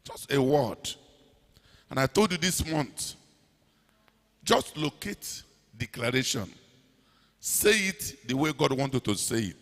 Just a word. And I told you this month, just locate declaration. Say it the way God wanted to say it.